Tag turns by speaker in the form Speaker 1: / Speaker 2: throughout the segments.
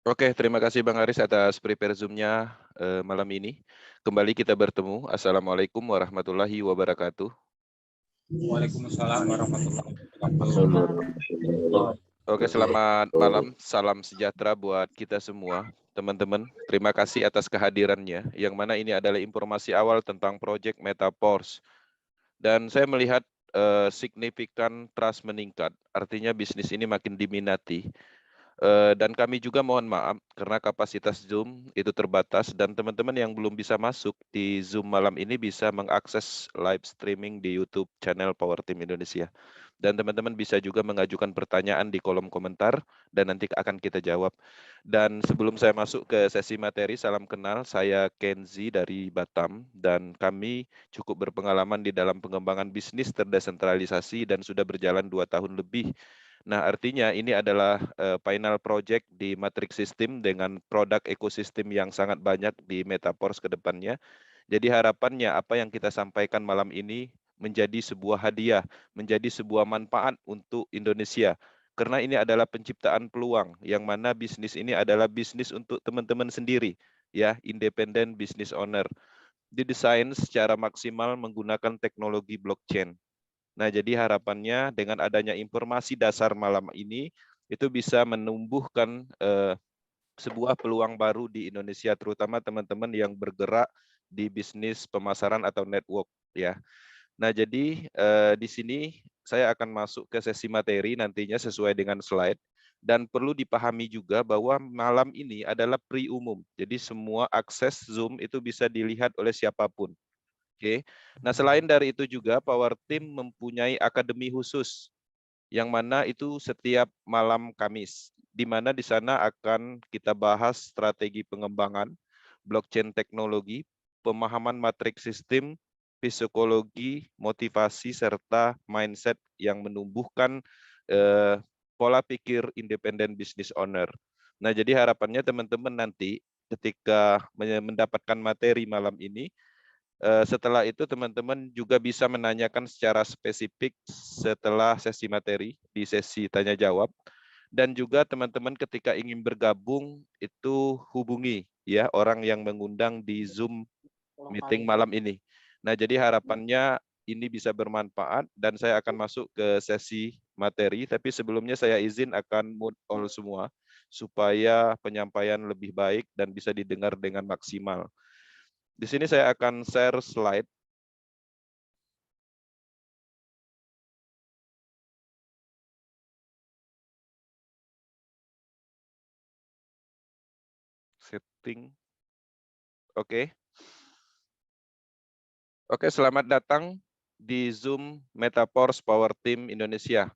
Speaker 1: Oke, terima kasih Bang Aris atas prepare Zoom-nya malam ini. Kembali kita bertemu. Assalamualaikum warahmatullahi wabarakatuh.
Speaker 2: Waalaikumsalam warahmatullahi wabarakatuh.
Speaker 1: Oke, selamat malam. Salam sejahtera buat kita semua, teman-teman. Terima kasih atas kehadirannya, yang mana ini adalah informasi awal tentang Project Metaverse. Dan saya melihat signifikan trust meningkat, artinya bisnis ini makin diminati. Dan kami juga mohon maaf karena kapasitas Zoom itu terbatas dan teman-teman yang belum bisa masuk di Zoom malam ini bisa mengakses live streaming di YouTube channel Power Team Indonesia. Dan teman-teman bisa juga mengajukan pertanyaan di kolom komentar dan nanti akan kita jawab. Dan sebelum saya masuk ke sesi materi, salam kenal, saya Kenzi dari Batam dan kami cukup berpengalaman di dalam pengembangan bisnis terdesentralisasi dan sudah berjalan 2 tahun lebih. Nah, artinya ini adalah final project di Matrix System dengan produk ekosistem yang sangat banyak di Metaverse ke depannya. Jadi harapannya apa yang kita sampaikan malam ini menjadi sebuah hadiah, menjadi sebuah manfaat untuk Indonesia. Karena ini adalah penciptaan peluang, yang mana bisnis ini adalah bisnis untuk teman-teman sendiri, ya, independent business owner. Didesain secara maksimal menggunakan teknologi blockchain. Nah, jadi harapannya dengan adanya informasi dasar malam ini, itu bisa menumbuhkan sebuah peluang baru di Indonesia, terutama teman-teman yang bergerak di bisnis pemasaran atau network, ya. Nah, jadi di sini saya akan masuk ke sesi materi nantinya sesuai dengan slide. Dan perlu dipahami juga bahwa malam ini adalah pre-umum. Jadi semua akses Zoom itu bisa dilihat oleh siapapun. Oke. Nah, selain dari itu juga Power Team mempunyai akademi khusus yang mana itu setiap malam Kamis, di mana di sana akan kita bahas strategi pengembangan, blockchain teknologi, pemahaman matriks sistem, psikologi, motivasi, serta mindset yang menumbuhkan pola pikir independent business owner. Nah, jadi harapannya teman-teman nanti ketika mendapatkan materi malam ini, setelah itu teman-teman juga bisa menanyakan secara spesifik setelah sesi materi di sesi tanya jawab, dan juga teman-teman ketika ingin bergabung itu hubungi ya orang yang mengundang di Zoom meeting malam ini. Nah, jadi harapannya ini bisa bermanfaat dan saya akan masuk ke sesi materi, tapi sebelumnya saya izin akan mute all semua supaya penyampaian lebih baik dan bisa didengar dengan maksimal. Di sini saya akan share slide. Setting. Oke. Oke, selamat datang di Zoom Metaverse Power Team Indonesia.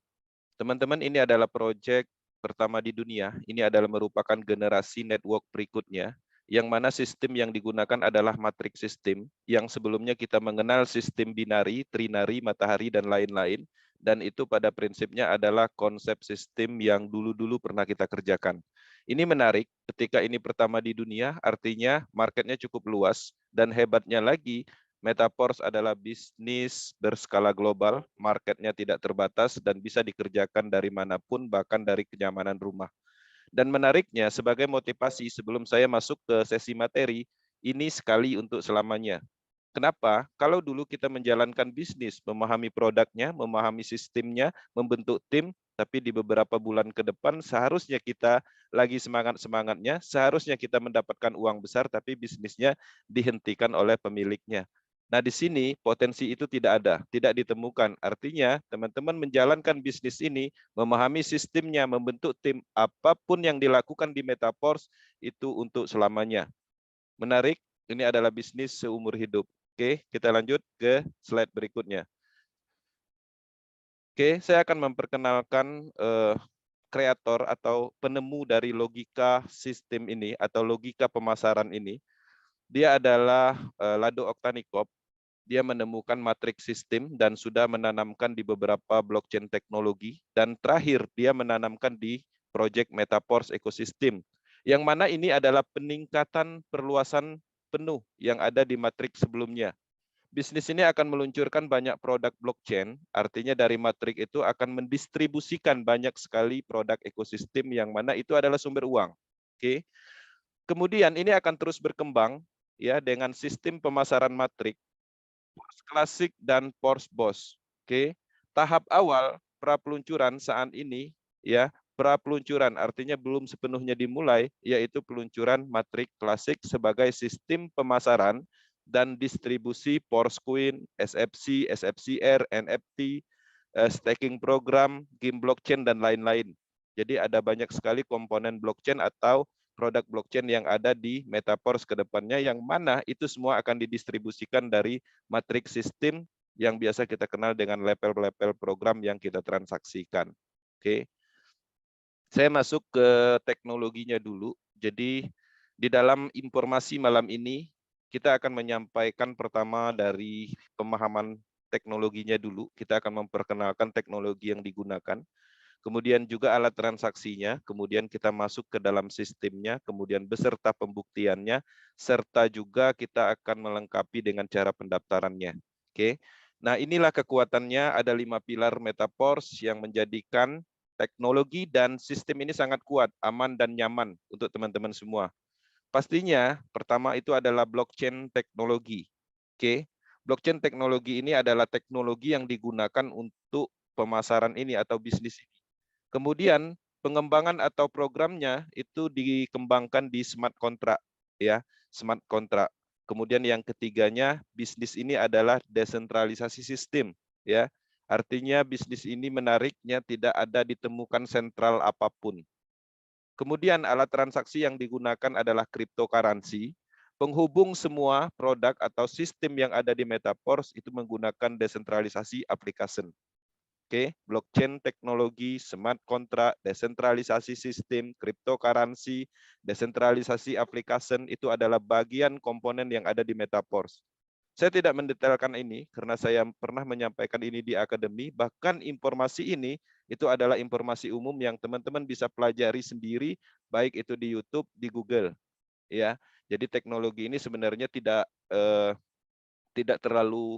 Speaker 1: Teman-teman, ini adalah proyek pertama di dunia. Ini adalah merupakan generasi network berikutnya, yang mana sistem yang digunakan adalah matrix system, yang sebelumnya kita mengenal sistem binari, trinari, matahari, dan lain-lain. Dan itu pada prinsipnya adalah konsep sistem yang dulu-dulu pernah kita kerjakan. Ini menarik, ketika ini pertama di dunia, artinya marketnya cukup luas, dan hebatnya lagi, Metaverse adalah bisnis berskala global, marketnya tidak terbatas, dan bisa dikerjakan dari manapun, bahkan dari kenyamanan rumah. Dan menariknya, sebagai motivasi sebelum saya masuk ke sesi materi, ini sekali untuk selamanya. Kenapa? Kalau dulu kita menjalankan bisnis, memahami produknya, memahami sistemnya, membentuk tim, tapi di beberapa bulan ke depan seharusnya kita lagi semangat-semangatnya, seharusnya kita mendapatkan uang besar, tapi bisnisnya dihentikan oleh pemiliknya. Nah, di sini potensi itu tidak ada, tidak ditemukan. Artinya, teman-teman menjalankan bisnis ini, memahami sistemnya, membentuk tim, apapun yang dilakukan di Metaverse itu untuk selamanya. Menarik, ini adalah bisnis seumur hidup. Oke, kita lanjut ke slide berikutnya. Oke, saya akan memperkenalkan kreator atau penemu dari logika sistem ini atau logika pemasaran ini. Dia adalah Lado Oktanikov. Dia menemukan matriks sistem dan sudah menanamkan di beberapa blockchain teknologi. Dan terakhir, dia menanamkan di Project Metaverse Ecosystem. Yang mana ini adalah peningkatan perluasan penuh yang ada di matriks sebelumnya. Bisnis ini akan meluncurkan banyak produk blockchain, artinya dari Matrix itu akan mendistribusikan banyak sekali produk ekosistem yang mana itu adalah sumber uang. Oke. Kemudian ini akan terus berkembang ya dengan sistem pemasaran matrik, Pors klasik dan Pors BOS. Oke. Tahap awal pra peluncuran saat ini ya, pra peluncuran artinya belum sepenuhnya dimulai, yaitu peluncuran matrik klasik sebagai sistem pemasaran dan distribusi Pors Queen, SFC, SFCR, NFT, staking program, game blockchain dan lain-lain. Jadi ada banyak sekali komponen blockchain atau produk blockchain yang ada di Metaverse ke depannya, yang mana itu semua akan didistribusikan dari matriks sistem yang biasa kita kenal dengan level-level program yang kita transaksikan. Oke. Saya masuk ke teknologinya dulu. Jadi di dalam informasi malam ini kita akan menyampaikan pertama dari pemahaman teknologinya dulu. Kita akan memperkenalkan teknologi yang digunakan. Kemudian juga alat transaksinya, kemudian kita masuk ke dalam sistemnya, kemudian beserta pembuktiannya, serta juga kita akan melengkapi dengan cara pendaftarannya. Oke. Nah, inilah kekuatannya, ada 5 pilar Metaverse yang menjadikan teknologi dan sistem ini sangat kuat, aman dan nyaman untuk teman-teman semua. Pastinya pertama itu adalah blockchain teknologi. Oke. Blockchain teknologi ini adalah teknologi yang digunakan untuk pemasaran ini atau bisnis ini. Kemudian pengembangan atau programnya itu dikembangkan di smart contract ya, smart contract. Kemudian yang ketiganya, bisnis ini adalah desentralisasi sistem ya. Artinya bisnis ini menariknya tidak ada ditemukan sentral apapun. Kemudian alat transaksi yang digunakan adalah cryptocurrency. Penghubung semua produk atau sistem yang ada di Metaverse itu menggunakan desentralisasi application. Oke, blockchain teknologi, smart contract, desentralisasi sistem, cryptocurrency, desentralisasi application itu adalah bagian komponen yang ada di Metaverse. Saya tidak mendetailkan ini karena saya pernah menyampaikan ini di akademi, bahkan informasi ini itu adalah informasi umum yang teman-teman bisa pelajari sendiri, baik itu di YouTube, di Google. Ya, jadi teknologi ini sebenarnya tidak terlalu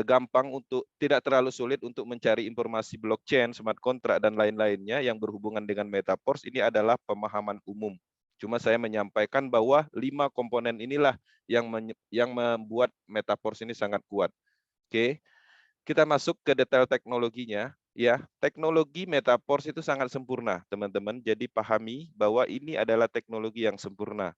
Speaker 1: gampang untuk, tidak terlalu sulit untuk mencari informasi blockchain, smart contract dan lain-lainnya yang berhubungan dengan Metaverse. Ini adalah pemahaman umum. Cuma saya menyampaikan bahwa 5 komponen inilah yang membuat Metaverse ini sangat kuat. Oke, kita masuk ke detail teknologinya. Ya, teknologi Metaverse itu sangat sempurna, teman-teman. Jadi pahami bahwa ini adalah teknologi yang sempurna.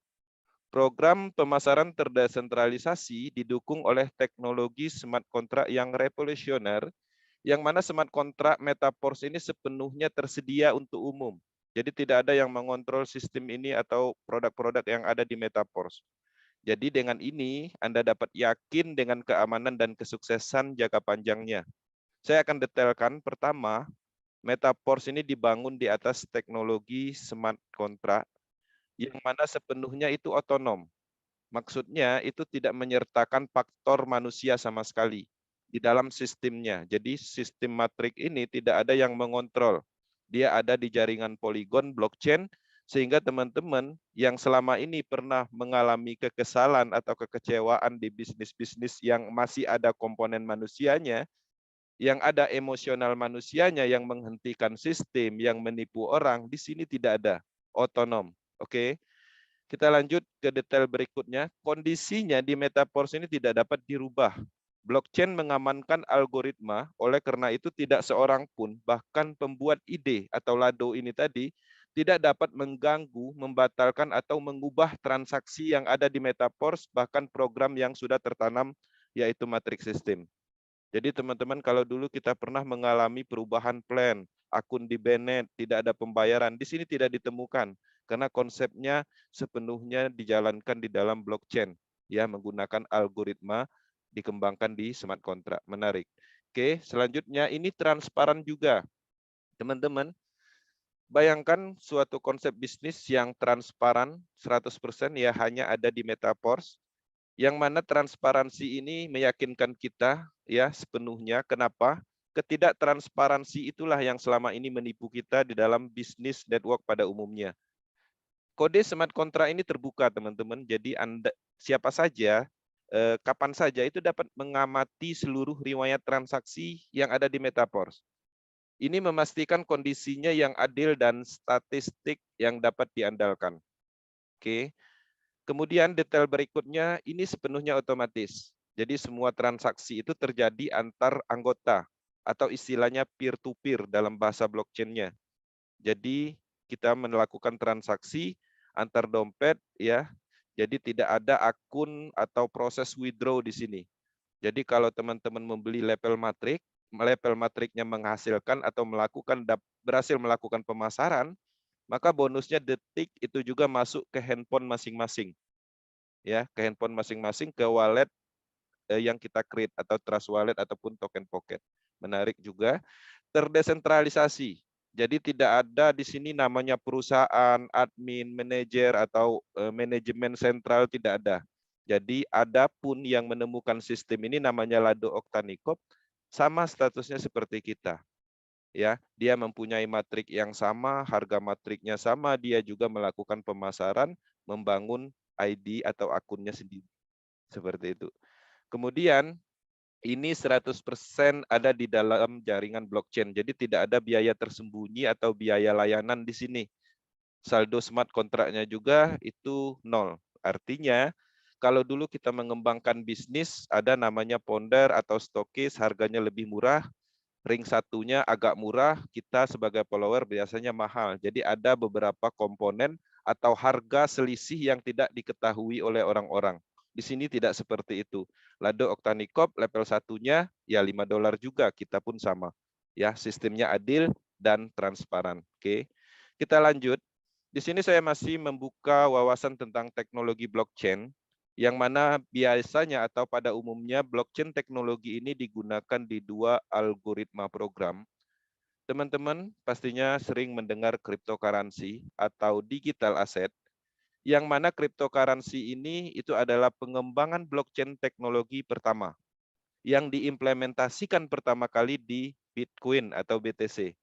Speaker 1: Program pemasaran terdesentralisasi didukung oleh teknologi smart contract yang revolusioner, yang mana smart contract Metaverse ini sepenuhnya tersedia untuk umum. Jadi tidak ada yang mengontrol sistem ini atau produk-produk yang ada di Metaverse. Jadi dengan ini Anda dapat yakin dengan keamanan dan kesuksesan jangka panjangnya. Saya akan detailkan. Pertama, Metaverse ini dibangun di atas teknologi smart contract yang mana sepenuhnya itu otonom. Maksudnya itu tidak menyertakan faktor manusia sama sekali di dalam sistemnya. Jadi sistem matrik ini tidak ada yang mengontrol. Dia ada di jaringan Polygon blockchain, sehingga teman-teman yang selama ini pernah mengalami kekesalan atau kekecewaan di bisnis-bisnis yang masih ada komponen manusianya, yang ada emosional manusianya yang menghentikan sistem, yang menipu orang, di sini tidak ada, otonom. Oke. Kita lanjut ke detail berikutnya. Kondisinya di Metaverse ini tidak dapat dirubah. Blockchain mengamankan algoritma, oleh karena itu tidak seorang pun, bahkan pembuat ide atau Lado ini tadi, tidak dapat mengganggu, membatalkan, atau mengubah transaksi yang ada di Metaverse, bahkan program yang sudah tertanam, yaitu matrix system. Jadi teman-teman, kalau dulu kita pernah mengalami perubahan plan, akun di banned, tidak ada pembayaran, di sini tidak ditemukan karena konsepnya sepenuhnya dijalankan di dalam blockchain, ya, menggunakan algoritma dikembangkan di smart contract. Menarik. Oke, selanjutnya ini transparan juga. Teman-teman, bayangkan suatu konsep bisnis yang transparan 100% ya hanya ada di Metaverse, yang mana transparansi ini meyakinkan kita ya sepenuhnya. Kenapa? Ketidaktransparansi itulah yang selama ini menipu kita di dalam bisnis network pada umumnya. Kode smart contract ini terbuka, teman-teman. Jadi Anda siapa saja, kapan saja itu dapat mengamati seluruh riwayat transaksi yang ada di Metaverse. Ini memastikan kondisinya yang adil dan statistik yang dapat diandalkan. Oke. Kemudian detail berikutnya ini sepenuhnya otomatis. Jadi semua transaksi itu terjadi antar anggota atau istilahnya peer-to-peer dalam bahasa blockchain-nya. Jadi kita melakukan transaksi antar dompet ya. Jadi tidak ada akun atau proses withdraw di sini. Jadi kalau teman-teman membeli level matriknya menghasilkan atau berhasil melakukan pemasaran, maka bonusnya detik itu juga masuk ke handphone masing-masing. Ya, ke handphone masing-masing, ke wallet yang kita create atau Trust Wallet ataupun token pocket. Menarik juga, terdesentralisasi. Jadi tidak ada di sini namanya perusahaan, admin, manajer atau manajemen sentral, tidak ada. Jadi adapun yang menemukan sistem ini namanya Lado Oktanikop, sama statusnya seperti kita. Ya, dia mempunyai matrik yang sama, harga matriknya sama, dia juga melakukan pemasaran, membangun ID atau akunnya sendiri. Seperti itu. Kemudian ini 100% ada di dalam jaringan blockchain. Jadi tidak ada biaya tersembunyi atau biaya layanan di sini. Saldo smart kontraknya juga itu 0. Artinya kalau dulu kita mengembangkan bisnis ada namanya ponder atau stokis, harganya lebih murah, ring satunya agak murah, kita sebagai follower biasanya mahal. Jadi ada beberapa komponen atau harga selisih yang tidak diketahui oleh orang-orang. Di sini tidak seperti itu. Lado Oktanikop level satunya ya $5 juga, kita pun sama. Ya, sistemnya adil dan transparan. Oke. Kita lanjut. Di sini saya masih membuka wawasan tentang teknologi blockchain, yang mana biasanya atau pada umumnya blockchain teknologi ini digunakan di 2 algoritma program. Teman-teman pastinya sering mendengar cryptocurrency atau digital asset, yang mana cryptocurrency ini itu adalah pengembangan blockchain teknologi pertama yang diimplementasikan pertama kali di Bitcoin atau BTC.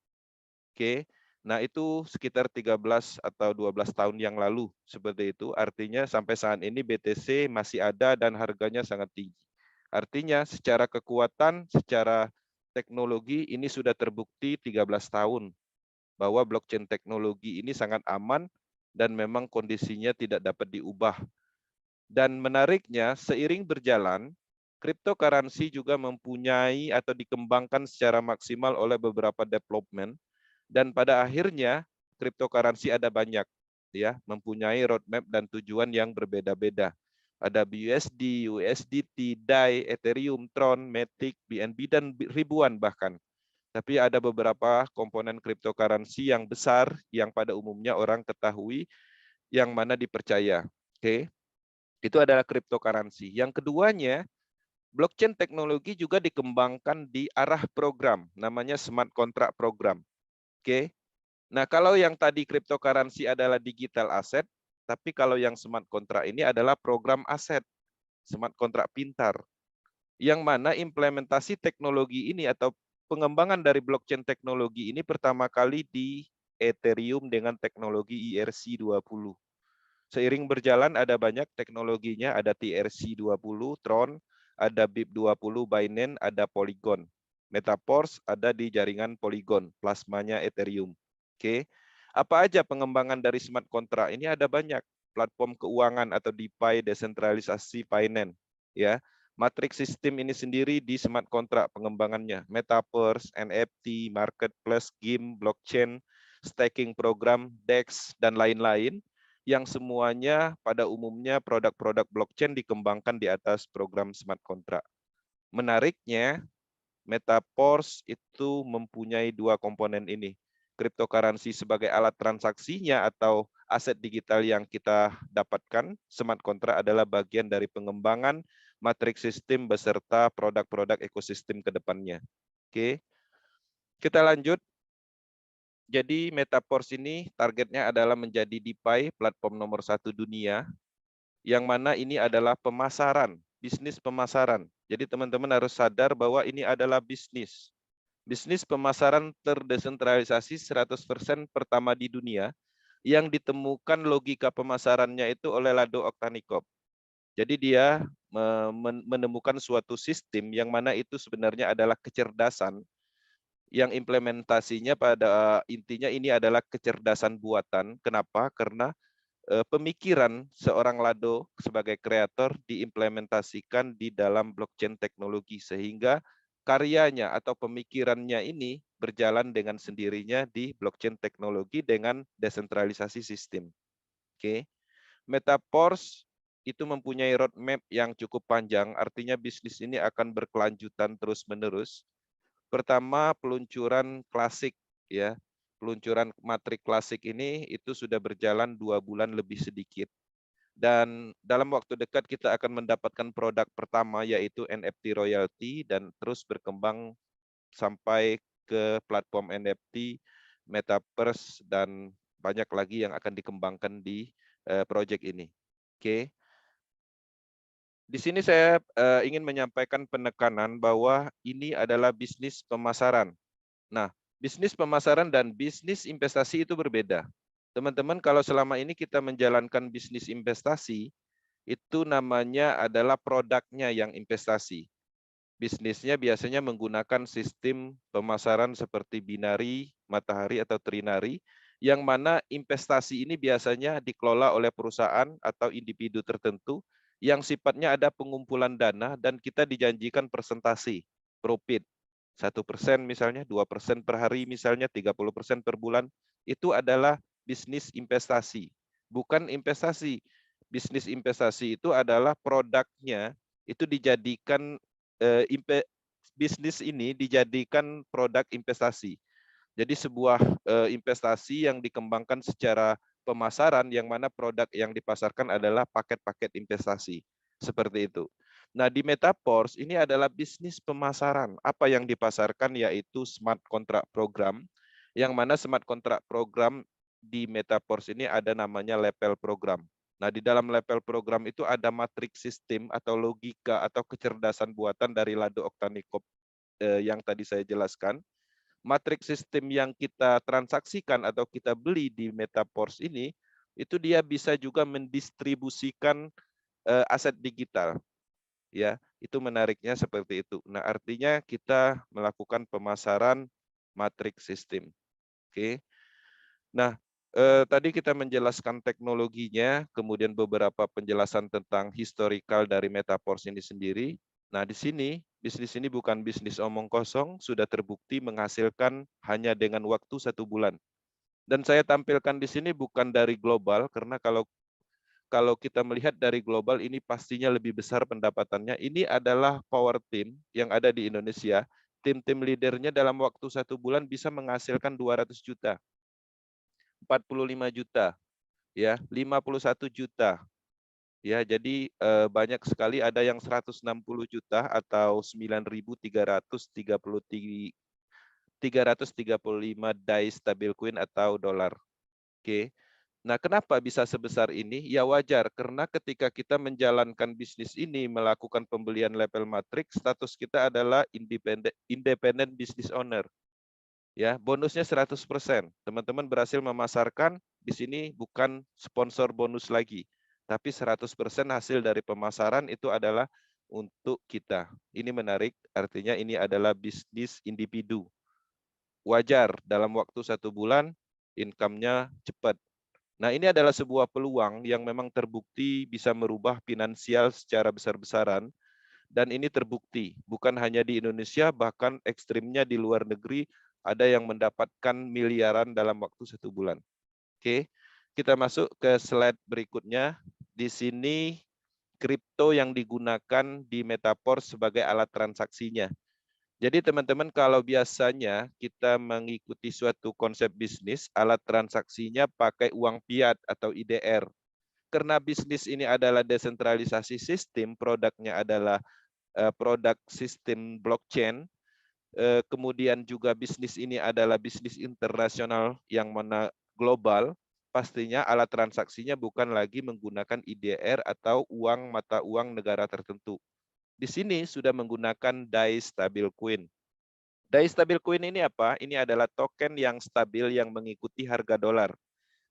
Speaker 1: Oke. Nah, itu sekitar 13 atau 12 tahun yang lalu seperti itu. Artinya sampai saat ini BTC masih ada dan harganya sangat tinggi. Artinya secara kekuatan, secara teknologi ini sudah terbukti 13 tahun bahwa blockchain teknologi ini sangat aman dan memang kondisinya tidak dapat diubah. Dan menariknya, seiring berjalan, cryptocurrency juga mempunyai atau dikembangkan secara maksimal oleh beberapa development, dan pada akhirnya cryptocurrency ada banyak, ya, mempunyai roadmap dan tujuan yang berbeda-beda. Ada BUSD, USDT, DAI, Ethereum, Tron, Matic, BNB, dan ribuan bahkan. Tapi ada beberapa komponen cryptocurrency yang besar yang pada umumnya orang ketahui, yang mana dipercaya. Oke, itu adalah cryptocurrency. Yang keduanya, blockchain teknologi juga dikembangkan di arah program, namanya smart contract program. Oke. Nah, kalau yang tadi cryptocurrency adalah digital asset, tapi kalau yang smart contract ini adalah program aset, smart contract pintar. Yang mana implementasi teknologi ini atau pengembangan dari blockchain teknologi ini pertama kali di Ethereum dengan teknologi ERC20. Seiring berjalan ada banyak teknologinya, ada TRC20, Tron, ada BIP20, Binance, ada Polygon. Metaverse ada di jaringan Polygon, plasmanya Ethereum. Oke. Apa aja pengembangan dari smart contract? Ini ada banyak. Platform keuangan atau DeFi, desentralisasi finance, ya. Matrix sistem ini sendiri di smart contract pengembangannya. Metaverse, NFT, marketplace, game, blockchain, staking program, DEX, dan lain-lain, yang semuanya pada umumnya produk-produk blockchain dikembangkan di atas program smart contract. Menariknya, Metaverse itu mempunyai 2 komponen ini. Cryptocurrency sebagai alat transaksinya atau aset digital yang kita dapatkan, smart contract adalah bagian dari pengembangan matriks sistem beserta produk-produk ekosistem ke depannya. Oke. Kita lanjut. Jadi Metaverse ini targetnya adalah menjadi DeFi, platform nomor 1 dunia, yang mana ini adalah pemasaran, bisnis pemasaran. Jadi teman-teman harus sadar bahwa ini adalah bisnis. Bisnis pemasaran terdesentralisasi 100% pertama di dunia, yang ditemukan logika pemasarannya itu oleh Lado Oktanikop. Jadi dia menemukan suatu sistem yang mana itu sebenarnya adalah kecerdasan, yang implementasinya pada intinya ini adalah kecerdasan buatan. Kenapa? Karena pemikiran seorang Lado sebagai kreator diimplementasikan di dalam blockchain teknologi sehingga karyanya atau pemikirannya ini berjalan dengan sendirinya di blockchain teknologi dengan desentralisasi sistem. Oke. Metaverse itu mempunyai roadmap yang cukup panjang, artinya bisnis ini akan berkelanjutan terus-menerus. Pertama, peluncuran klasik ya. Peluncuran matrik klasik ini itu sudah berjalan 2 bulan lebih sedikit. Dan dalam waktu dekat kita akan mendapatkan produk pertama yaitu NFT royalty dan terus berkembang sampai ke platform NFT, Metaverse dan banyak lagi yang akan dikembangkan di project ini. Oke. Di sini saya ingin menyampaikan penekanan bahwa ini adalah bisnis pemasaran. Nah, bisnis pemasaran dan bisnis investasi itu berbeda. Teman-teman, kalau selama ini kita menjalankan bisnis investasi, itu namanya adalah produknya yang investasi. Bisnisnya biasanya menggunakan sistem pemasaran seperti binari, matahari, atau trinari, yang mana investasi ini biasanya dikelola oleh perusahaan atau individu tertentu yang sifatnya ada pengumpulan dana dan kita dijanjikan persentase, profit. 1% misalnya, 2% per hari misalnya, 30% per bulan, itu adalah bisnis investasi. Bukan investasi. Bisnis investasi itu adalah produknya, itu dijadikan, bisnis ini dijadikan produk investasi. Jadi sebuah investasi yang dikembangkan secara pemasaran yang mana produk yang dipasarkan adalah paket-paket investasi. Seperti itu. Nah, di Metaverse ini adalah bisnis pemasaran. Apa yang dipasarkan yaitu smart contract program, yang mana smart contract program di Metaverse ini ada namanya level program. Nah, di dalam level program itu ada matriks sistem atau logika atau kecerdasan buatan dari Lado Oktanikop yang tadi saya jelaskan. Matriks sistem yang kita transaksikan atau kita beli di Metaverse ini, itu dia bisa juga mendistribusikan aset digital. Ya, itu menariknya seperti itu. Nah, artinya kita melakukan pemasaran matriks sistem. Oke. Nah, tadi kita menjelaskan teknologinya, kemudian beberapa penjelasan tentang historical dari Metaverse ini sendiri. Nah, di sini, bisnis ini bukan bisnis omong kosong, sudah terbukti menghasilkan hanya dengan waktu 1 bulan. Dan saya tampilkan di sini bukan dari global, karena kalau kita melihat dari global ini pastinya lebih besar pendapatannya. Ini adalah power team yang ada di Indonesia. Tim-tim leadernya dalam waktu 1 bulan bisa menghasilkan 200 juta. 45 juta, ya, 51 juta. Ya, jadi banyak sekali, ada yang 160 juta atau 9.335 DAI stablecoin atau dolar. Oke. Nah, kenapa bisa sebesar ini? Ya wajar, karena ketika kita menjalankan bisnis ini, melakukan pembelian level matrix, status kita adalah independent business owner. Ya, bonusnya 100%. Teman-teman berhasil memasarkan, di sini bukan sponsor bonus lagi, tapi 100% hasil dari pemasaran itu adalah untuk kita. Ini menarik, artinya ini adalah bisnis individu. Wajar dalam waktu 1 bulan income-nya cepat. Nah, ini adalah sebuah peluang yang memang terbukti bisa merubah finansial secara besar-besaran. Dan ini terbukti, bukan hanya di Indonesia, bahkan ekstrimnya di luar negeri, ada yang mendapatkan miliaran dalam waktu 1 bulan. Oke, kita masuk ke slide berikutnya. Di sini kripto yang digunakan di Metaverse sebagai alat transaksinya. Jadi teman-teman, kalau biasanya kita mengikuti suatu konsep bisnis, alat transaksinya pakai uang fiat atau IDR. Karena bisnis ini adalah desentralisasi sistem, produknya adalah produk sistem blockchain, kemudian juga bisnis ini adalah bisnis internasional yang mana global, pastinya alat transaksinya bukan lagi menggunakan IDR atau uang mata uang negara tertentu. Di sini sudah menggunakan DAI stablecoin. DAI stablecoin ini apa? Ini adalah token yang stabil yang mengikuti harga dolar.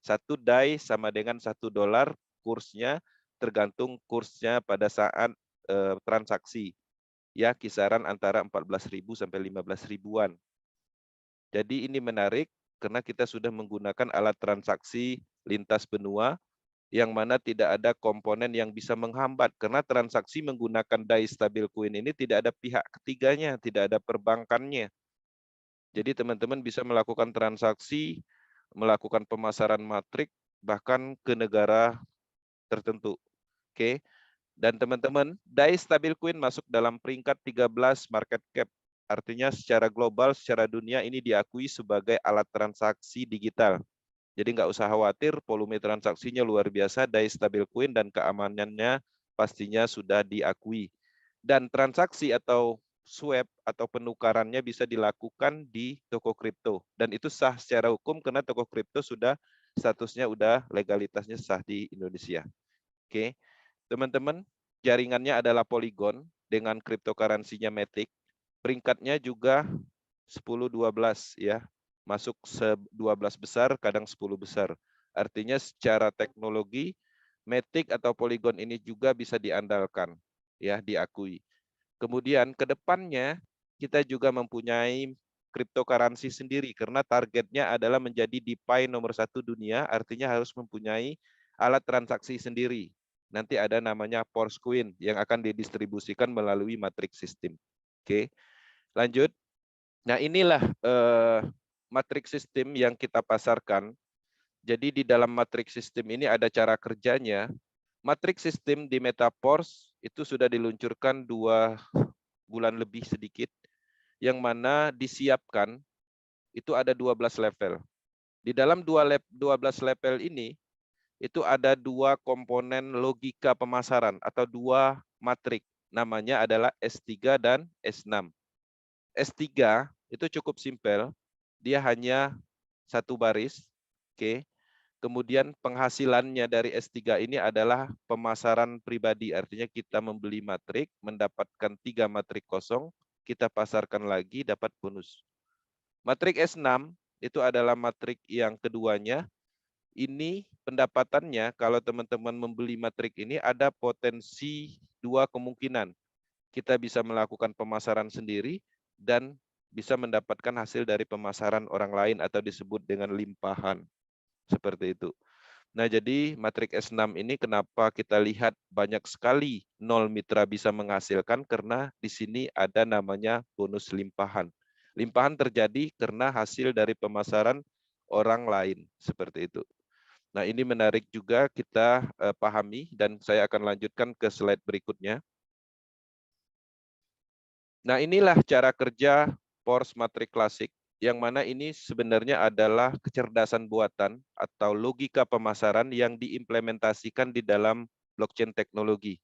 Speaker 1: 1 DAI sama dengan 1 dolar, kursnya tergantung kursnya pada saat transaksi. Ya, kisaran antara 14.000 sampai 15.000-an. Jadi ini menarik karena kita sudah menggunakan alat transaksi lintas benua yang mana tidak ada komponen yang bisa menghambat karena transaksi menggunakan DAI stablecoin ini tidak ada pihak ketiganya, tidak ada perbankannya. Jadi teman-teman bisa melakukan transaksi, melakukan pemasaran matrik bahkan ke negara tertentu. Oke. Dan teman-teman, DAI stablecoin masuk dalam peringkat 13 market cap. Artinya secara global, secara dunia ini diakui sebagai alat transaksi digital. Jadi nggak usah khawatir, volume transaksinya luar biasa, DAI stablecoin dan keamanannya pastinya sudah diakui. Dan transaksi atau swap atau penukarannya bisa dilakukan di toko kripto. Dan itu sah secara hukum karena toko kripto sudah statusnya udah legalitasnya sah di Indonesia. Oke, teman-teman, jaringannya adalah Polygon dengan cryptocurrency-nya Matic. Peringkatnya juga 10-12 ya. Masuk 12 besar, kadang 10 besar. Artinya secara teknologi Matic atau Polygon ini juga bisa diandalkan, ya, diakui. Kemudian ke depannya kita juga mempunyai cryptocurrency sendiri karena targetnya adalah menjadi DeFi nomor 1 dunia, artinya harus mempunyai alat transaksi sendiri. Nanti ada namanya Porscoin yang akan didistribusikan melalui matrix system. Oke, lanjut. Nah, inilah matrix system yang kita pasarkan. Jadi di dalam matrix system ini ada cara kerjanya. Matrix system di Metapors itu sudah diluncurkan 2 bulan lebih sedikit, yang mana disiapkan itu ada 12 level. Di dalam 12 level ini, itu ada 2 komponen logika pemasaran atau 2 matrik. Namanya adalah S3 dan S6. S3 itu cukup simpel, dia hanya 1 baris. Oke. Kemudian penghasilannya dari S3 ini adalah pemasaran pribadi, artinya kita membeli matrik, mendapatkan 3 matrik kosong, kita pasarkan lagi, dapat bonus. Matrik S6 itu adalah matrik yang keduanya. Ini pendapatannya, kalau teman-teman membeli matrik ini, ada potensi 2 kemungkinan. Kita bisa melakukan pemasaran sendiri, dan bisa mendapatkan hasil dari pemasaran orang lain atau disebut dengan limpahan. Seperti itu. Nah, jadi matrik S6 ini kenapa kita lihat banyak sekali nol mitra bisa menghasilkan, karena di sini ada namanya bonus limpahan. Limpahan terjadi karena hasil dari pemasaran orang lain, seperti itu. Nah, ini menarik juga kita pahami, dan saya akan lanjutkan ke slide berikutnya. Nah, inilah cara kerja Pors Matrik Klasik, yang mana ini sebenarnya adalah kecerdasan buatan atau logika pemasaran yang diimplementasikan di dalam blockchain teknologi.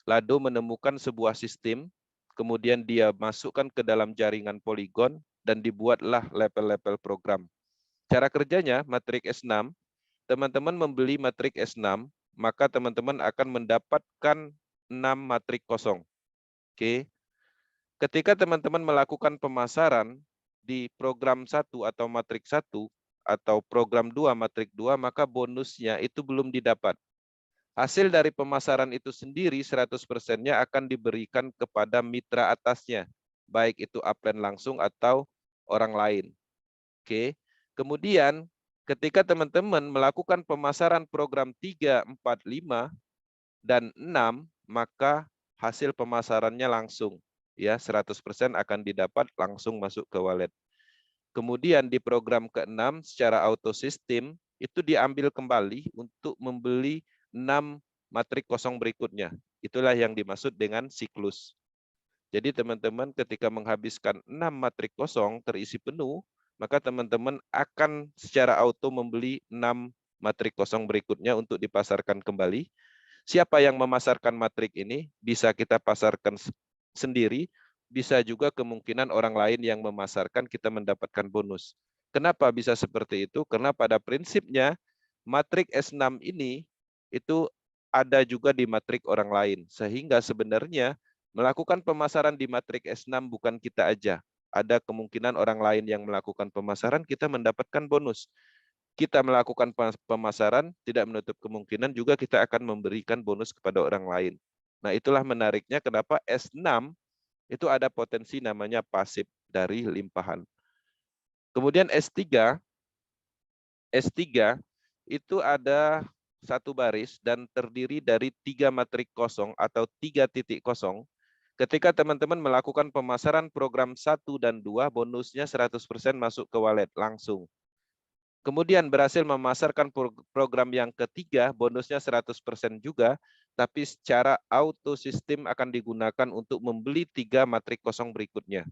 Speaker 1: Lado menemukan sebuah sistem, kemudian dia masukkan ke dalam jaringan Polygon, dan dibuatlah level-level program. Cara kerjanya, matrik S6, teman-teman membeli matrik S6, maka teman-teman akan mendapatkan 6 matrik kosong. Oke. Ketika teman-teman melakukan pemasaran di program 1 atau matrik 1 atau program 2 matrik 2, maka bonusnya itu belum didapat. Hasil dari pemasaran itu sendiri 100%-nya akan diberikan kepada mitra atasnya, baik itu upline langsung atau orang lain. Oke. Kemudian ketika teman-teman melakukan pemasaran program 3, 4, 5 dan 6, maka hasil pemasarannya langsung, ya, 100% akan didapat langsung masuk ke wallet. Kemudian di program ke-6 secara auto sistem itu diambil kembali untuk membeli 6 matrik kosong berikutnya. Itulah yang dimaksud dengan siklus. Jadi teman-teman ketika menghabiskan 6 matrik kosong terisi penuh, maka teman-teman akan secara auto membeli 6 matrik kosong berikutnya untuk dipasarkan kembali. Siapa yang memasarkan matrik ini bisa kita pasarkan sendiri, bisa juga kemungkinan orang lain yang memasarkan, kita mendapatkan bonus. Kenapa bisa seperti itu? Karena pada prinsipnya matrik S6 ini itu ada juga di matrik orang lain. Sehingga sebenarnya melakukan pemasaran di matrik S6 bukan kita aja. Ada kemungkinan orang lain yang melakukan pemasaran, kita mendapatkan bonus. Kita melakukan pemasaran, tidak menutup kemungkinan juga kita akan memberikan bonus kepada orang lain. Nah, itulah menariknya kenapa S6 itu ada potensi namanya pasif dari limpahan. Kemudian S3 itu ada satu baris dan terdiri dari 3 matrik kosong atau 3 titik kosong. Ketika teman-teman melakukan pemasaran program 1 dan 2, bonusnya 100% masuk ke wallet langsung. Kemudian berhasil memasarkan program yang ketiga, bonusnya 100% juga, tapi secara auto sistem akan digunakan untuk membeli 3 matrik kosong berikutnya.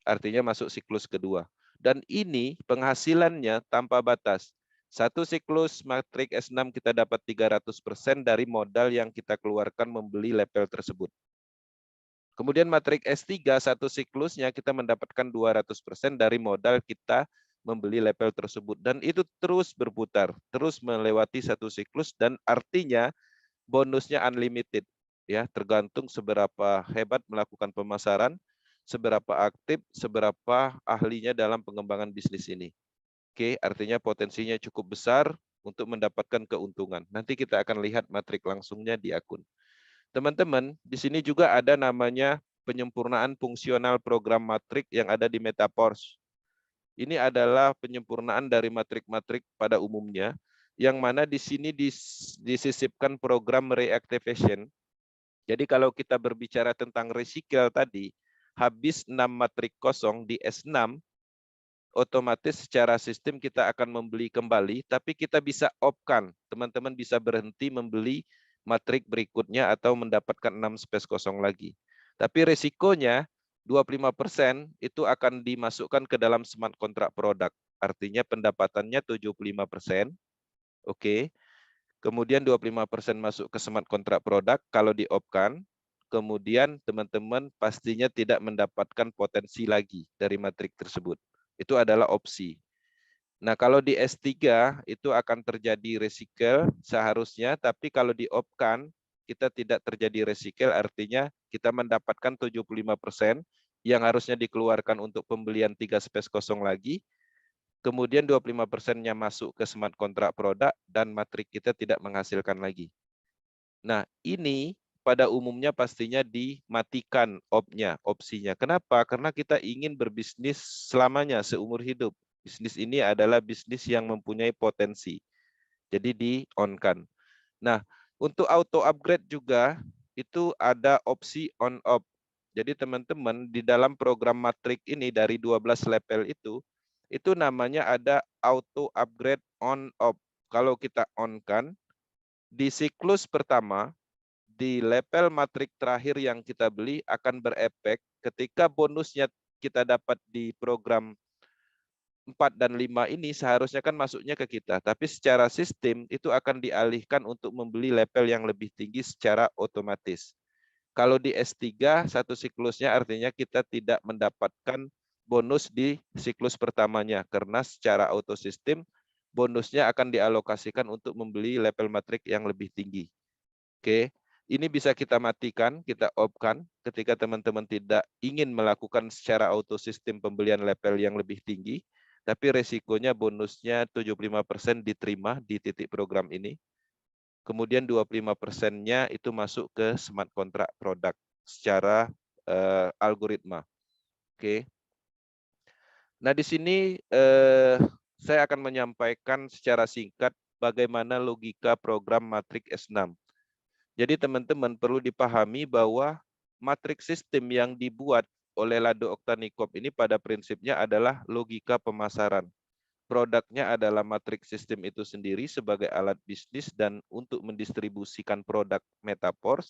Speaker 1: Artinya masuk siklus kedua. Dan ini penghasilannya tanpa batas. Satu siklus matrik S6 kita dapat 300% dari modal yang kita keluarkan membeli label tersebut. Kemudian matrik S3 satu siklusnya kita mendapatkan 200% dari modal kita membeli label tersebut. Dan itu terus berputar, terus melewati satu siklus dan artinya bonusnya unlimited. Ya, tergantung seberapa hebat melakukan pemasaran, seberapa aktif, seberapa ahlinya dalam pengembangan bisnis ini. Oke, artinya potensinya cukup besar untuk mendapatkan keuntungan. Nanti kita akan lihat matrik langsungnya di akun. Teman-teman, di sini juga ada namanya penyempurnaan fungsional program matrik yang ada di Metapors. Ini adalah penyempurnaan dari matrik-matrik pada umumnya, yang mana di sini disisipkan program reactivation. Jadi kalau kita berbicara tentang recycle tadi, habis 6 matrik kosong di S6, otomatis secara sistem kita akan membeli kembali, tapi kita bisa off-kan. Teman-teman bisa berhenti membeli matrik berikutnya atau mendapatkan 6 space kosong lagi. Tapi resikonya 25% itu akan dimasukkan ke dalam smart contract produk. Artinya pendapatannya 75%. Oke. Kemudian 25% masuk ke smart contract produk kalau di-off-kan. Kemudian teman-teman pastinya tidak mendapatkan potensi lagi dari matrik tersebut. Itu adalah opsi. Nah, kalau di S3 itu akan terjadi recycle seharusnya, tapi kalau di off-kan kita tidak terjadi recycle, artinya kita mendapatkan 75% yang harusnya dikeluarkan untuk pembelian 3 space kosong lagi, kemudian 25%-nya masuk ke smart contract produk dan matrik kita tidak menghasilkan lagi. Nah, ini pada umumnya pastinya dimatikan opsinya. Kenapa? Karena kita ingin berbisnis selamanya, seumur hidup. Bisnis ini adalah bisnis yang mempunyai potensi. Jadi di-on-kan. Nah, untuk auto upgrade juga itu ada opsi on-off. Jadi teman-teman di dalam program matrik ini dari 12 level itu namanya ada auto upgrade on-off. Kalau kita on-kan, di siklus pertama, di level matrik terakhir yang kita beli akan berefek ketika bonusnya kita dapat di program 4 dan 5 ini seharusnya kan masuknya ke kita. Tapi secara sistem itu akan dialihkan untuk membeli level yang lebih tinggi secara otomatis. Kalau di S3 satu siklusnya artinya kita tidak mendapatkan bonus di siklus pertamanya karena secara auto sistem bonusnya akan dialokasikan untuk membeli level matrik yang lebih tinggi. Oke, ini bisa kita matikan, kita off-kan ketika teman-teman tidak ingin melakukan secara auto sistem pembelian level yang lebih tinggi, tapi resikonya bonusnya 75% diterima di titik program ini. Kemudian 25%-nya itu masuk ke smart contract produk secara algoritma. Oke. Nah, di sini saya akan menyampaikan secara singkat bagaimana logika program matrik S6. Jadi teman-teman perlu dipahami bahwa matrik sistem yang dibuat oleh Lado Oktanikop ini pada prinsipnya adalah logika pemasaran. Produknya adalah matrik sistem itu sendiri sebagai alat bisnis dan untuk mendistribusikan produk Metapors.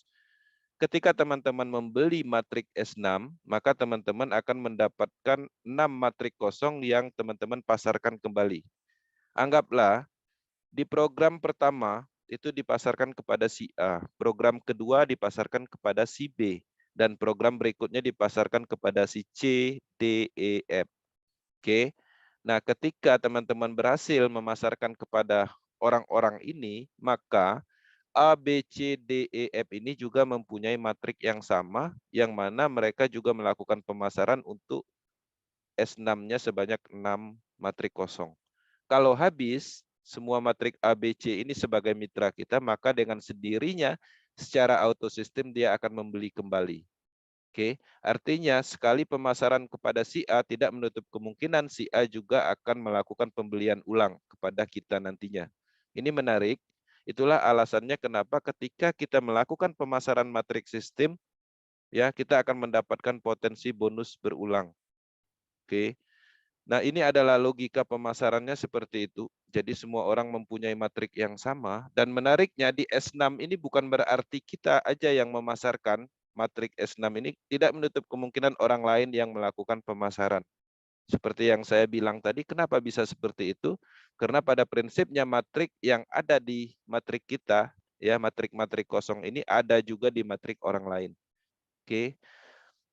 Speaker 1: Ketika teman-teman membeli matrik S6, maka teman-teman akan mendapatkan 6 matrik kosong yang teman-teman pasarkan kembali. Anggaplah di program pertama itu dipasarkan kepada si A, program kedua dipasarkan kepada si B, dan program berikutnya dipasarkan kepada si C, D, E, F. Oke. Nah, ketika teman-teman berhasil memasarkan kepada orang-orang ini, maka A, B, C, D, E, F ini juga mempunyai matrik yang sama, yang mana mereka juga melakukan pemasaran untuk S6-nya sebanyak 6 matrik kosong. Kalau habis, semua matrik A, B, C ini sebagai mitra kita, maka dengan sendirinya secara auto sistem dia akan membeli kembali. Oke, artinya sekali pemasaran kepada si A tidak menutup kemungkinan si A juga akan melakukan pembelian ulang kepada kita nantinya. Ini menarik. Itulah alasannya kenapa ketika kita melakukan pemasaran matriks sistem, ya kita akan mendapatkan potensi bonus berulang. Oke. Nah, ini adalah logika pemasarannya seperti itu. Jadi semua orang mempunyai matrik yang sama. Dan menariknya di S6 ini bukan berarti kita aja yang memasarkan matrik S6 ini, tidak menutup kemungkinan orang lain yang melakukan pemasaran. Seperti yang saya bilang tadi, kenapa bisa seperti itu? Karena pada prinsipnya matrik yang ada di matrik kita, ya matrik-matrik kosong ini ada juga di matrik orang lain. Oke.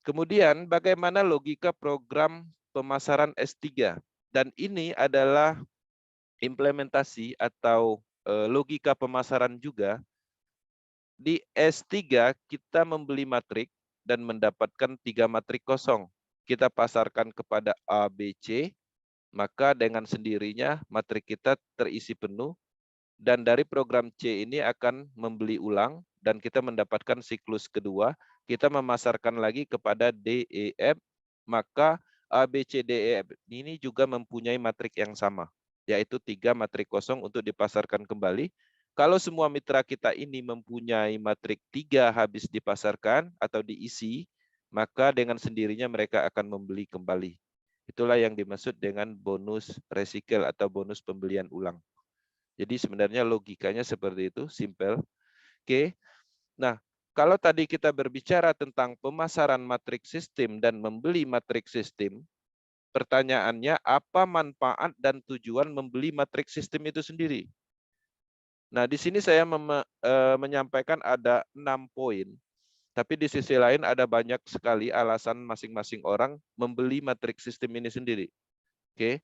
Speaker 1: Kemudian bagaimana logika program pemasaran S3? Dan ini adalah implementasi atau logika pemasaran juga. Di S3 kita membeli matrik dan mendapatkan 3 matrik kosong. Kita pasarkan kepada A, B, C, maka dengan sendirinya matrik kita terisi penuh. Dan dari program C ini akan membeli ulang dan kita mendapatkan siklus kedua. Kita memasarkan lagi kepada D, E, F, maka A, B, C, D, E, F ini juga mempunyai matrik yang sama, yaitu 3 matrik kosong untuk dipasarkan kembali. Kalau semua mitra kita ini mempunyai matrik 3 habis dipasarkan atau diisi, maka dengan sendirinya mereka akan membeli kembali. Itulah yang dimaksud dengan bonus recycle atau bonus pembelian ulang. Jadi sebenarnya logikanya seperti itu, simple. Oke. Nah, kalau tadi kita berbicara tentang pemasaran matrik sistem dan membeli matrik sistem, pertanyaannya apa manfaat dan tujuan membeli matrik sistem itu sendiri? Nah, di sini saya menyampaikan ada 6 poin. Tapi di sisi lain ada banyak sekali alasan masing-masing orang membeli matrik sistem ini sendiri. Oke.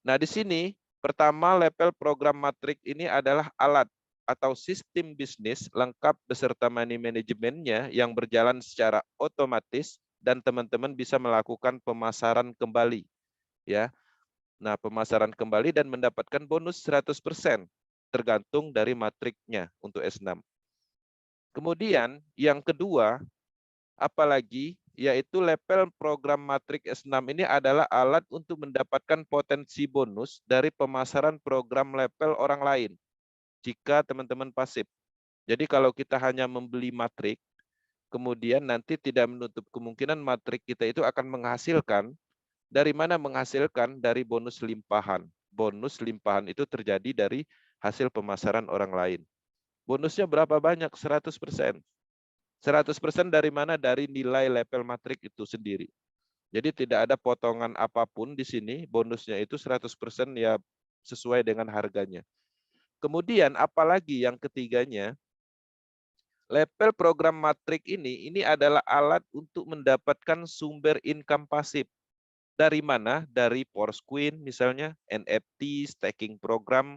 Speaker 1: Nah, di sini pertama level program matrik ini adalah alat atau sistem bisnis lengkap beserta money manajemennya yang berjalan secara otomatis dan teman-teman bisa melakukan pemasaran kembali, ya. Nah, pemasaran kembali dan mendapatkan bonus 100% tergantung dari matriknya untuk S6. Kemudian yang kedua, apalagi yaitu level program matrik S6 ini adalah alat untuk mendapatkan potensi bonus dari pemasaran program level orang lain jika teman-teman pasif. Jadi kalau kita hanya membeli matrik, kemudian nanti tidak menutup kemungkinan matrik kita itu akan menghasilkan. Dari mana menghasilkan? Dari bonus limpahan. Bonus limpahan itu terjadi dari hasil pemasaran orang lain. Bonusnya berapa banyak? 100%. 100% dari mana? Dari nilai level matrik itu sendiri. Jadi tidak ada potongan apapun di sini, bonusnya itu 100% ya sesuai dengan harganya. Kemudian apalagi yang ketiganya, level program matrik ini adalah alat untuk mendapatkan sumber income pasif. Dari mana? Dari Force-Queen misalnya, NFT, staking program.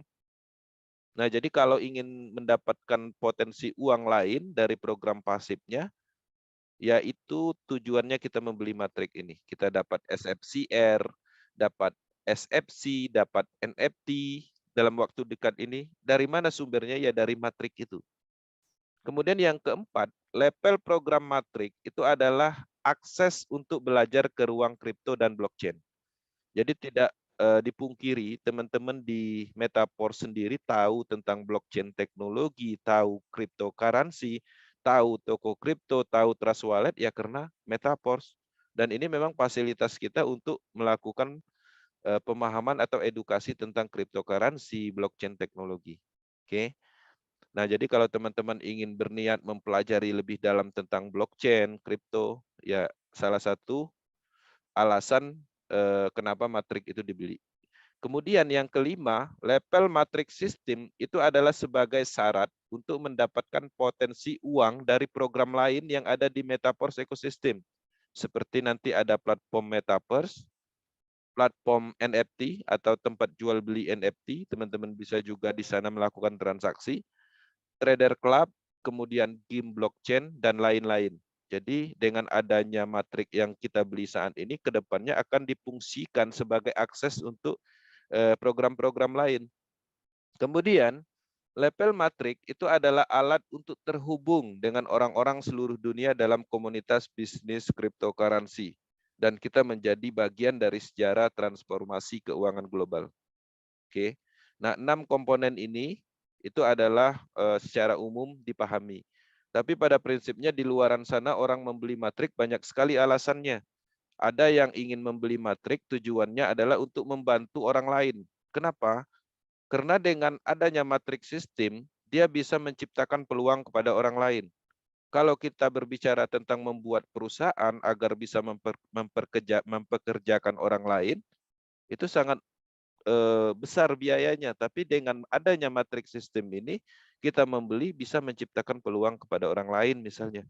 Speaker 1: Nah, jadi kalau ingin mendapatkan potensi uang lain dari program pasifnya, yaitu tujuannya kita membeli matrik ini. Kita dapat SFCR, dapat SFC, dapat NFT dalam waktu dekat ini. Dari mana sumbernya? Ya dari matrik itu. Kemudian yang keempat, level program matrik itu adalah akses untuk belajar ke ruang kripto dan blockchain. Jadi tidak dipungkiri teman-teman di Metaforce sendiri tahu tentang blockchain teknologi, tahu cryptocurrency, tahu toko kripto, tahu trust wallet ya karena Metaforce. Dan ini memang fasilitas kita untuk melakukan pemahaman atau edukasi tentang cryptocurrency, blockchain teknologi. Oke. Nah, jadi kalau teman-teman ingin berniat mempelajari lebih dalam tentang blockchain, kripto, ya salah satu alasan kenapa matrik itu dibeli. Kemudian yang kelima, level matrik sistem itu adalah sebagai syarat untuk mendapatkan potensi uang dari program lain yang ada di Metaverse ekosistem. Seperti nanti ada platform Metaverse, platform NFT atau tempat jual beli NFT, teman-teman bisa juga di sana melakukan transaksi, trader club, kemudian game blockchain, dan lain-lain. Jadi dengan adanya matrik yang kita beli saat ini, kedepannya akan difungsikan sebagai akses untuk program-program lain. Kemudian, level matrik itu adalah alat untuk terhubung dengan orang-orang seluruh dunia dalam komunitas bisnis cryptocurrency. Dan kita menjadi bagian dari sejarah transformasi keuangan global. Oke. Nah, 6 komponen ini itu adalah secara umum dipahami. Tapi pada prinsipnya di luaran sana orang membeli matrik banyak sekali alasannya. Ada yang ingin membeli matrik tujuannya adalah untuk membantu orang lain. Kenapa? Karena dengan adanya matrik sistem, dia bisa menciptakan peluang kepada orang lain. Kalau kita berbicara tentang membuat perusahaan agar bisa mempekerjakan orang lain, itu sangat besar biayanya. Tapi dengan adanya matrik sistem ini, kita membeli bisa menciptakan peluang kepada orang lain misalnya.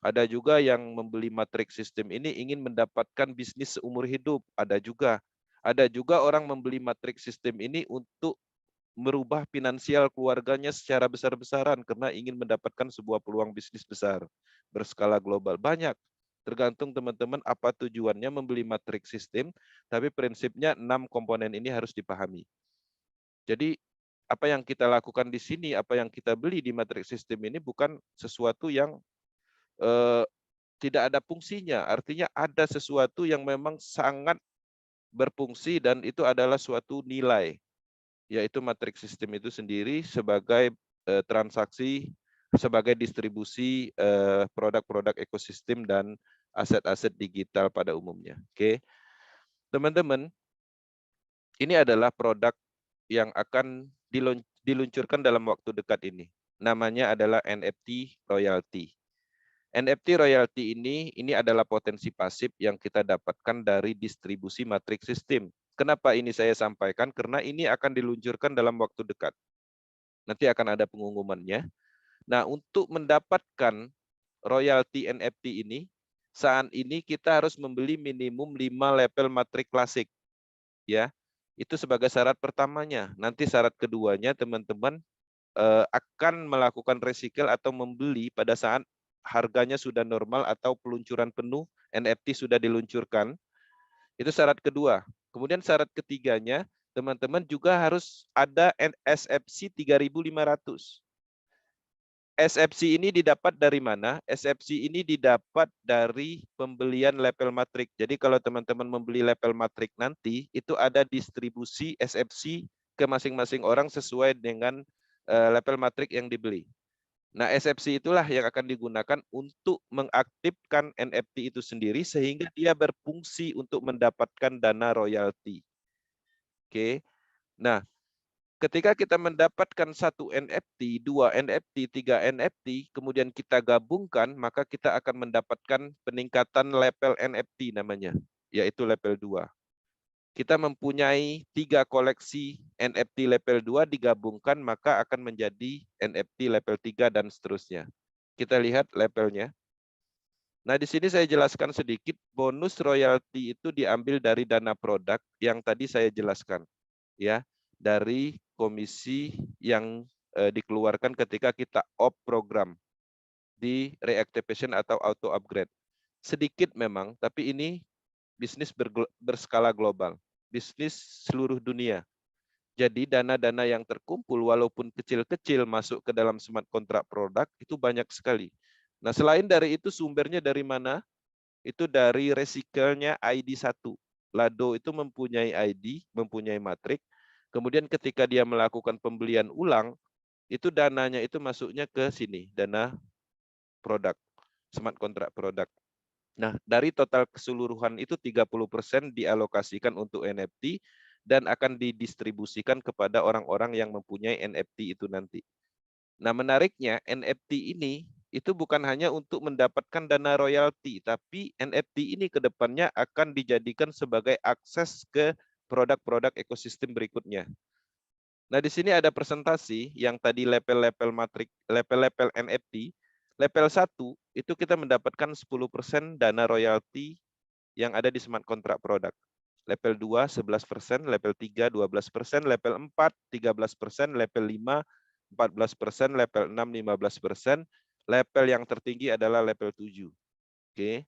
Speaker 1: Ada juga yang membeli matrik sistem ini ingin mendapatkan bisnis seumur hidup. Ada juga. Ada juga orang membeli matrik sistem ini untuk merubah finansial keluarganya secara besar-besaran karena ingin mendapatkan sebuah peluang bisnis besar berskala global. Banyak. Tergantung teman-teman apa tujuannya membeli matrik sistem, tapi prinsipnya 6 komponen ini harus dipahami. Jadi apa yang kita lakukan di sini, apa yang kita beli di matrik sistem ini bukan sesuatu yang tidak ada fungsinya. Artinya ada sesuatu yang memang sangat berfungsi dan itu adalah suatu nilai, yaitu matrik sistem itu sendiri sebagai transaksi, sebagai distribusi produk-produk ekosistem dan aset-aset digital pada umumnya. Oke, teman-teman, ini adalah produk yang akan diluncurkan dalam waktu dekat ini. Namanya adalah NFT royalty. NFT royalty ini adalah potensi pasif yang kita dapatkan dari distribusi matrik sistem. Kenapa ini saya sampaikan? Karena ini akan diluncurkan dalam waktu dekat. Nanti akan ada pengumumannya. Nah, untuk mendapatkan royalti NFT ini, saat ini kita harus membeli minimum 5 level matrik klasik. Ya, itu sebagai syarat pertamanya. Nanti syarat keduanya teman-teman akan melakukan recycle atau membeli pada saat harganya sudah normal atau peluncuran penuh NFT sudah diluncurkan. Itu syarat kedua. Kemudian syarat ketiganya, teman-teman juga harus ada SFC 3500. SFC ini didapat dari mana? SFC ini didapat dari pembelian level matrik. Jadi kalau teman-teman membeli level matrik nanti, itu ada distribusi SFC ke masing-masing orang sesuai dengan level matrik yang dibeli. Nah, SFC itulah yang akan digunakan untuk mengaktifkan NFT itu sendiri sehingga dia berfungsi untuk mendapatkan dana royalti. Oke. Nah, ketika kita mendapatkan 1 NFT, 2 NFT, 3 NFT, kemudian kita gabungkan, maka kita akan mendapatkan peningkatan level NFT namanya, yaitu level 2. Kita mempunyai 3 koleksi NFT level 2 digabungkan, maka akan menjadi NFT level 3 dan seterusnya. Kita lihat levelnya. Nah, di sini saya jelaskan sedikit, bonus royalti itu diambil dari dana produk yang tadi saya jelaskan. Ya, dari komisi yang dikeluarkan ketika kita off program di reactivation atau auto upgrade. Sedikit memang, tapi ini bisnis berskala global, bisnis seluruh dunia. Jadi dana-dana yang terkumpul walaupun kecil-kecil masuk ke dalam smart contract produk itu banyak sekali. Nah, selain dari itu sumbernya dari mana? Itu dari recycle-nya ID1. Lado itu mempunyai ID, mempunyai matrik. Kemudian ketika dia melakukan pembelian ulang, itu dananya itu masuknya ke sini, dana produk, smart contract produk. Nah, dari total keseluruhan itu 30% dialokasikan untuk NFT dan akan didistribusikan kepada orang-orang yang mempunyai NFT itu nanti. Nah, menariknya NFT ini itu bukan hanya untuk mendapatkan dana royalti, tapi NFT ini ke depannya akan dijadikan sebagai akses ke produk-produk ekosistem berikutnya. Nah, di sini ada presentasi yang tadi level-level matrik, level-level NFT. Level 1 itu kita mendapatkan 10% dana royalti yang ada di smart contract produk. Level 2 11%, level 3 12%, level 4 13%, level 5 14%, level 6 15%, level yang tertinggi adalah level 7. Oke.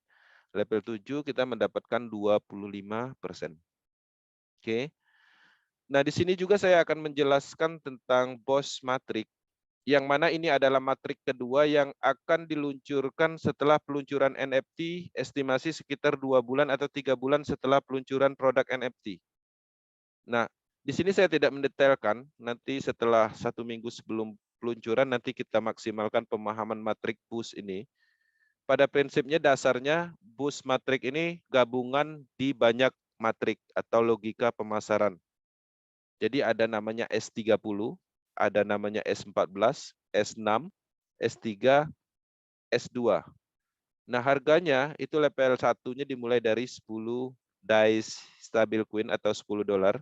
Speaker 1: Level 7 kita mendapatkan 25%. Oke. Nah, di sini juga saya akan menjelaskan tentang BOS matrik, yang mana ini adalah matrik kedua yang akan diluncurkan setelah peluncuran NFT, estimasi sekitar 2 bulan atau 3 bulan setelah peluncuran produk NFT. Nah, Di sini saya tidak mendetailkan, nanti setelah 1 minggu sebelum peluncuran nanti kita maksimalkan pemahaman matrik BUS ini. Pada prinsipnya dasarnya BUS matrik ini gabungan di banyak matrik atau logika pemasaran. Jadi ada namanya S30, ada namanya S14, S6, S3, S2. Nah, harganya itu level satunya dimulai dari 10 dice stabil coin atau $10.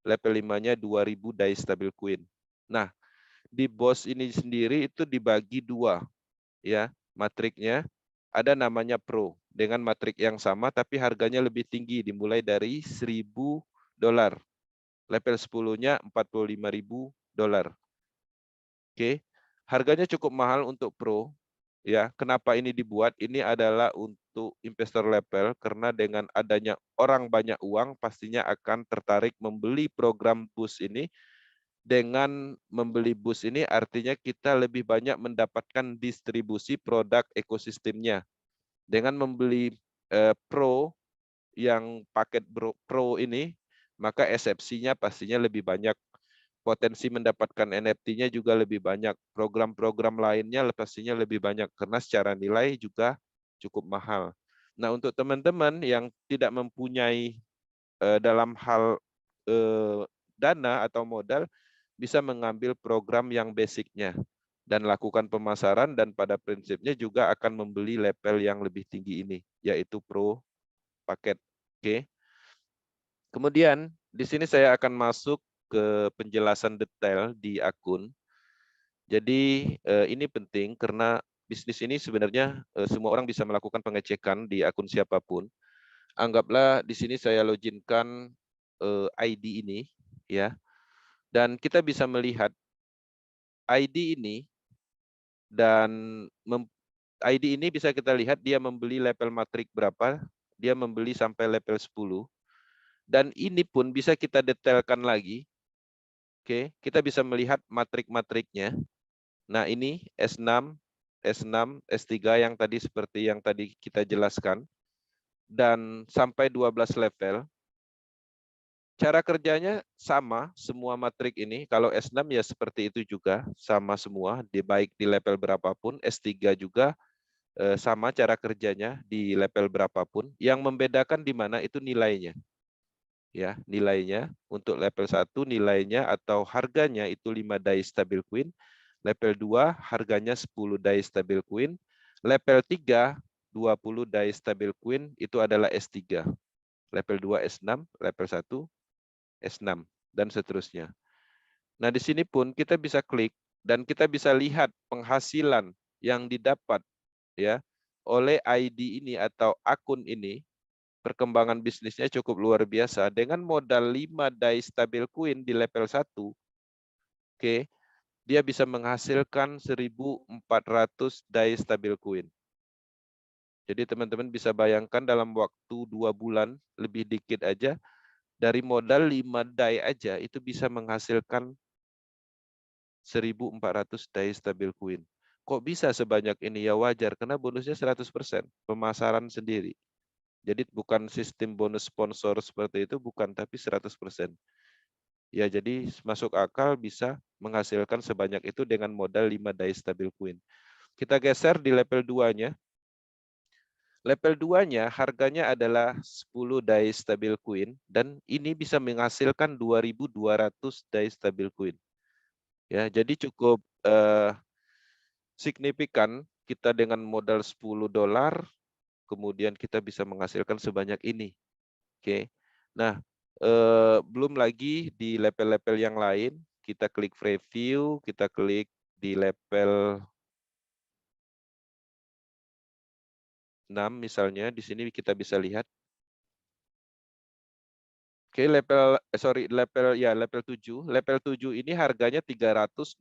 Speaker 1: Level 5-nya 2000 dice stabil coin. Nah, di BOS ini sendiri itu dibagi dua, ya, matriknya. Ada namanya Pro dengan matrik yang sama tapi harganya lebih tinggi dimulai dari $1000. Level 10-nya $45.000. Oke. Harganya cukup mahal untuk Pro, ya. Kenapa ini dibuat? Ini adalah untuk investor level karena dengan adanya orang banyak uang pastinya akan tertarik membeli program BUS ini. Dengan membeli BUS ini artinya kita lebih banyak mendapatkan distribusi produk ekosistemnya. Dengan membeli Pro yang paket Pro ini, maka eksepsinya pastinya lebih banyak. Potensi mendapatkan NFT-nya juga lebih banyak. Program-program lainnya pastinya lebih banyak karena secara nilai juga cukup mahal. Nah, untuk teman-teman yang tidak mempunyai dalam hal dana atau modal, bisa mengambil program yang basicnya dan lakukan pemasaran dan pada prinsipnya juga akan membeli level yang lebih tinggi ini, yaitu Pro paket. Oke. Kemudian di sini saya akan masuk ke penjelasan detail di akun. Jadi ini penting karena bisnis ini sebenarnya semua orang bisa melakukan pengecekan di akun siapapun. Anggaplah di sini saya loginkan ID ini, ya, dan kita bisa melihat ID ini dan ID ini bisa kita lihat dia membeli level matrik berapa, dia membeli sampai level 10. Dan ini pun bisa kita detailkan lagi. Oke, kita bisa melihat matrik-matriknya. Nah, ini S6, S6, S3 yang tadi seperti yang tadi kita jelaskan. Dan sampai 12 level. Cara kerjanya sama, semua matrik ini. Kalau S6 ya seperti itu juga, sama semua, baik di level berapapun. S3 juga sama cara kerjanya di level berapapun. Yang membedakan di mana itu nilainya. Ya, nilainya untuk level 1 nilainya atau harganya itu 5 dice stabil coin. Level 2 harganya 10 dice stabil coin. Level 3 20 dice stabil coin itu adalah S3. Level 2 S6, level 1 S6 dan seterusnya. Nah, di sini pun kita bisa klik dan kita bisa lihat penghasilan yang didapat, ya, oleh ID ini atau akun ini. Perkembangan bisnisnya cukup luar biasa. Dengan modal 5 dice stabil coin di level 1, oke, dia bisa menghasilkan 1.400 dice stabil coin. Jadi teman-teman bisa bayangkan dalam waktu 2 bulan, lebih dikit aja, dari modal 5 die aja, itu bisa menghasilkan 1.400 dice stabil coin. Kok bisa sebanyak ini? Ya wajar, karena bonusnya 100%, pemasaran sendiri. Jadi bukan sistem bonus sponsor seperti itu, bukan, tapi 100%. Ya, jadi masuk akal bisa menghasilkan sebanyak itu dengan modal 5 dice stabil coin. Kita geser di level 2-nya. Level 2-nya harganya adalah 10 dice stabil coin dan ini bisa menghasilkan 2.200 dice stabil coin. Ya, jadi cukup signifikan kita dengan modal $10, kemudian kita bisa menghasilkan sebanyak ini. Oke. Nah, belum lagi di level-level yang lain, kita klik preview, kita klik di level 6 misalnya, di sini kita bisa lihat. Oke, level 7. Level 7 ini harganya 320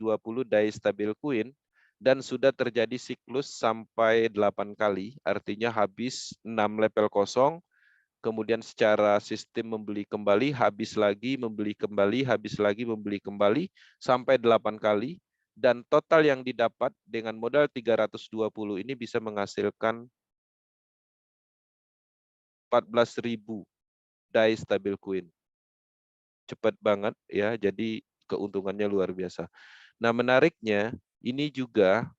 Speaker 1: dice stabil coin dan sudah terjadi siklus sampai 8 kali, artinya habis 6 level kosong. Kemudian secara sistem membeli kembali, habis lagi, membeli kembali, habis lagi, membeli kembali, sampai 8 kali. Dan total yang didapat dengan modal 320 ini bisa menghasilkan 14.000 dice stabil coin. cepat banget ya, jadi keuntungannya luar biasa. Nah, menariknya ini juga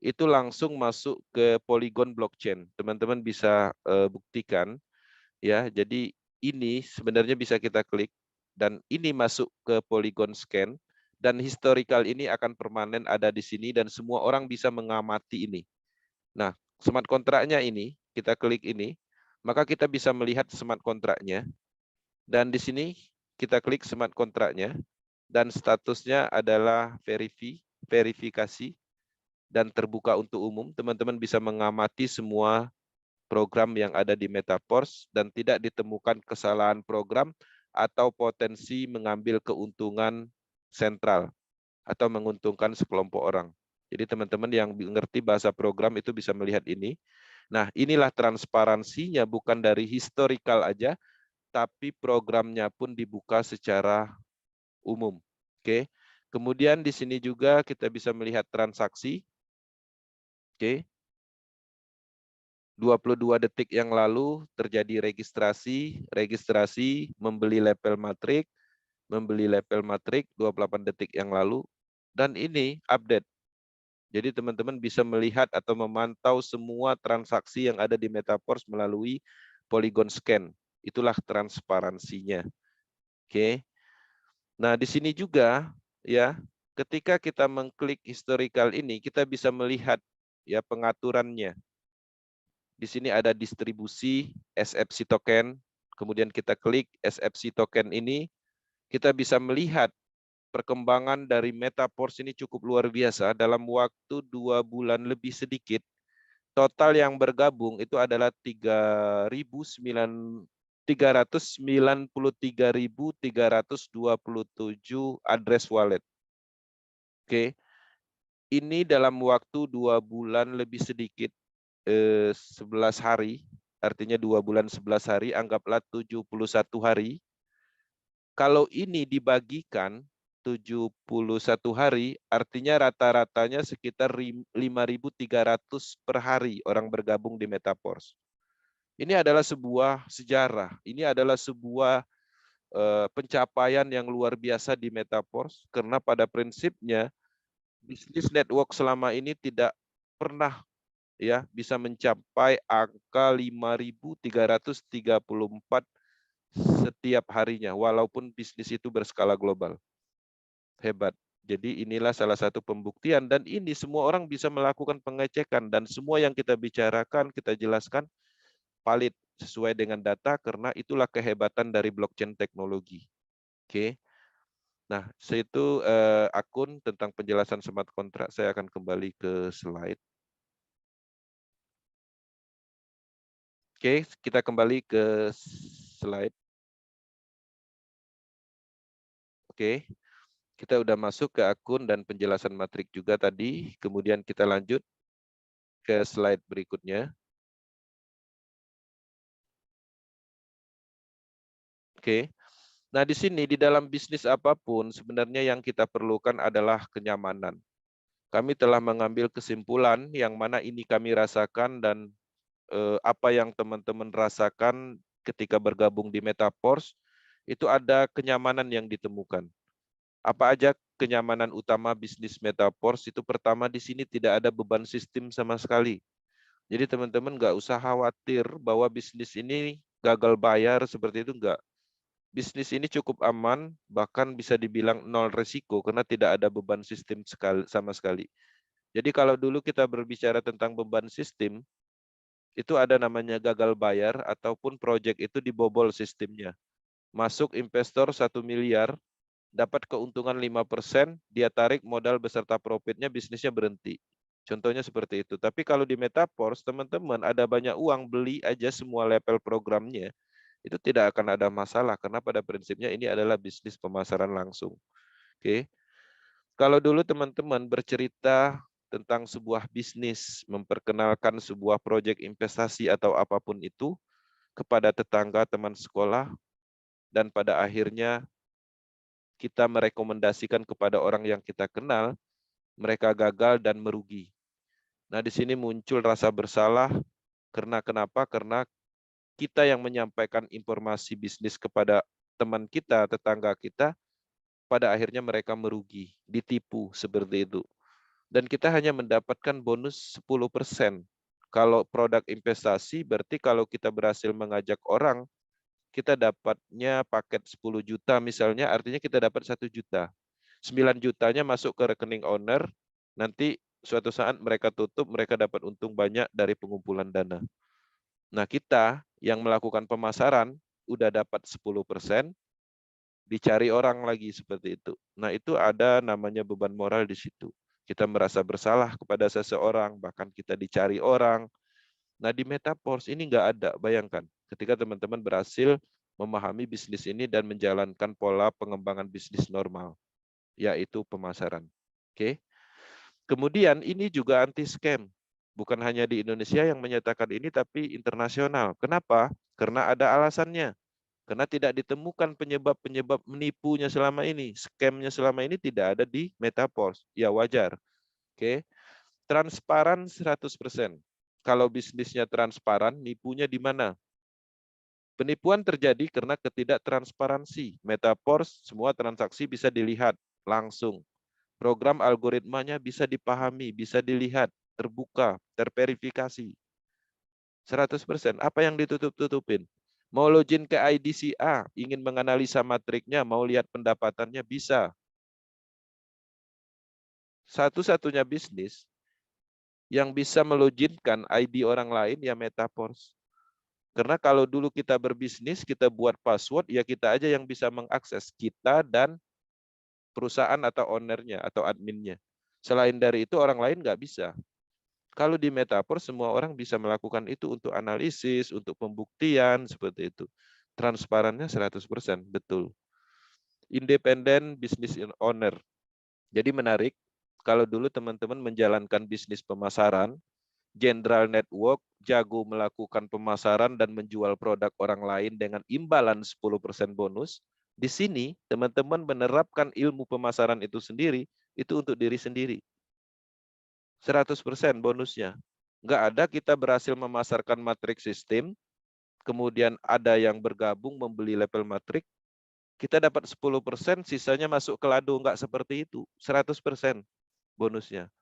Speaker 1: itu langsung masuk ke Polygon blockchain. Teman-teman bisa buktikan ya. Jadi ini sebenarnya bisa kita klik dan ini masuk ke Polygon scan dan historical ini akan permanen ada di sini dan semua orang bisa mengamati ini. Nah, smart kontraknya ini kita klik ini, maka kita bisa melihat smart kontraknya dan di sini kita klik smart kontraknya dan statusnya adalah verifikasi dan terbuka untuk umum. Teman-teman bisa mengamati semua program yang ada di Metaverse dan tidak ditemukan kesalahan program atau potensi mengambil keuntungan sentral atau menguntungkan sekelompok orang. Jadi teman-teman yang mengerti bahasa program itu bisa melihat ini. Nah, inilah transparansinya, bukan dari historical aja, tapi programnya pun dibuka secara umum. Oke. Kemudian di sini juga kita bisa melihat transaksi. Oke. 22 detik yang lalu terjadi registrasi membeli level matrik 28 detik yang lalu, dan ini update. Jadi teman-teman bisa melihat atau memantau semua transaksi yang ada di Metaverse melalui Polygon Scan. Itulah transparansinya. Oke. Nah, di sini juga ya, ketika kita mengklik historical ini, kita bisa melihat ya pengaturannya. Di sini ada distribusi SFC token, kemudian kita klik SFC token ini, kita bisa melihat perkembangan dari Metaverse ini cukup luar biasa. Dalam waktu 2 bulan lebih sedikit, total yang bergabung itu adalah 393.327 address wallet. Oke, ini dalam waktu 2 bulan lebih sedikit, 11 hari, artinya 2 bulan 11 hari, anggaplah 71 hari. Kalau ini dibagikan 71 hari, artinya rata-ratanya sekitar 5.300 per hari orang bergabung di Metaverse. Ini adalah sebuah sejarah, ini adalah sebuah pencapaian yang luar biasa di Metaverse, karena pada prinsipnya bisnis network selama ini tidak pernah ya bisa mencapai angka 5.334 setiap harinya, walaupun bisnis itu berskala global. Hebat. Jadi inilah salah satu pembuktian, dan ini semua orang bisa melakukan pengecekan, dan semua yang kita bicarakan, kita jelaskan valid sesuai dengan data, karena itulah kehebatan dari blockchain teknologi. Oke. Nah, itu akun tentang penjelasan smart contract. Saya akan kembali ke slide. Oke, kita kembali ke slide. Oke, kita udah masuk ke akun dan penjelasan matrik juga tadi. Kemudian kita lanjut ke slide berikutnya. Oke. Nah, di sini di dalam bisnis apapun sebenarnya yang kita perlukan adalah kenyamanan. Kami telah mengambil kesimpulan yang mana ini kami rasakan, dan apa yang teman-teman rasakan ketika bergabung di Metaverse, itu ada kenyamanan yang ditemukan. Apa aja kenyamanan utama bisnis Metaverse? Itu pertama, di sini tidak ada beban sistem sama sekali. Jadi teman-teman nggak usah khawatir bahwa bisnis ini gagal bayar, seperti itu enggak. Bisnis ini cukup aman, bahkan bisa dibilang nol resiko karena tidak ada beban sistem sama sekali. Jadi kalau dulu kita berbicara tentang beban sistem, itu ada namanya gagal bayar ataupun proyek itu dibobol sistemnya. Masuk investor 1 miliar, dapat keuntungan 5%, dia tarik modal beserta profitnya, bisnisnya berhenti. Contohnya seperti itu. Tapi kalau di Metaverse, teman-teman ada banyak uang, beli aja semua level programnya, itu tidak akan ada masalah, karena pada prinsipnya ini adalah bisnis pemasaran langsung. Oke. Kalau dulu teman-teman bercerita tentang sebuah bisnis, memperkenalkan sebuah proyek investasi atau apapun itu kepada tetangga, teman sekolah, dan pada akhirnya kita merekomendasikan kepada orang yang kita kenal, mereka gagal dan merugi. Nah, di sini muncul rasa bersalah, karena kenapa? Karena kita yang menyampaikan informasi bisnis kepada teman kita, tetangga kita, pada akhirnya mereka merugi, ditipu seperti itu. Dan kita hanya mendapatkan bonus 10%. Kalau produk investasi, berarti kalau kita berhasil mengajak orang, kita dapatnya paket 10 juta misalnya, artinya kita dapat 1 juta. 9 jutanya masuk ke rekening owner, nanti suatu saat mereka tutup, mereka dapat untung banyak dari pengumpulan dana. Nah, kita yang melakukan pemasaran, udah dapat 10%, dicari orang lagi seperti itu. Nah, itu ada namanya beban moral di situ. Kita merasa bersalah kepada seseorang, bahkan kita dicari orang. Nah, di Metaverse ini nggak ada, bayangkan. Ketika teman-teman berhasil memahami bisnis ini dan menjalankan pola pengembangan bisnis normal, yaitu pemasaran. Oke. Kemudian ini juga anti-scam. Bukan hanya di Indonesia yang menyatakan ini, tapi internasional. Kenapa? Karena ada alasannya. Karena tidak ditemukan penyebab-penyebab menipunya selama ini. Scam-nya selama ini tidak ada di Metaverse. Ya wajar. Oke. Transparan 100%. Kalau bisnisnya transparan, nipunya di mana? Penipuan terjadi karena ketidaktransparansi. Metaverse, semua transaksi bisa dilihat langsung. Program algoritmanya bisa dipahami, bisa dilihat, terbuka, terverifikasi. 100%. Apa yang ditutup-tutupin? Mau login ke IDCA, ingin menganalisa matriknya, mau lihat pendapatannya, bisa. Satu-satunya bisnis yang bisa meloginkan ID orang lain ya Metaverse. Karena kalau dulu kita berbisnis, kita buat password, ya kita aja yang bisa mengakses, kita dan perusahaan atau ownernya atau adminnya. Selain dari itu orang lain nggak bisa. Kalau di Metaverse semua orang bisa melakukan itu untuk analisis, untuk pembuktian, seperti itu. Transparannya 100%, betul. Independent business owner. Jadi menarik, kalau dulu teman-teman menjalankan bisnis pemasaran, General Network jago melakukan pemasaran dan menjual produk orang lain dengan imbalan 10% bonus. Di sini teman-teman menerapkan ilmu pemasaran itu sendiri, itu untuk diri sendiri. 100% bonusnya. Nggak ada kita berhasil memasarkan matrik sistem, kemudian ada yang bergabung membeli level matrik, kita dapat 10%, sisanya masuk ke lado. Nggak seperti itu, 100% bonusnya.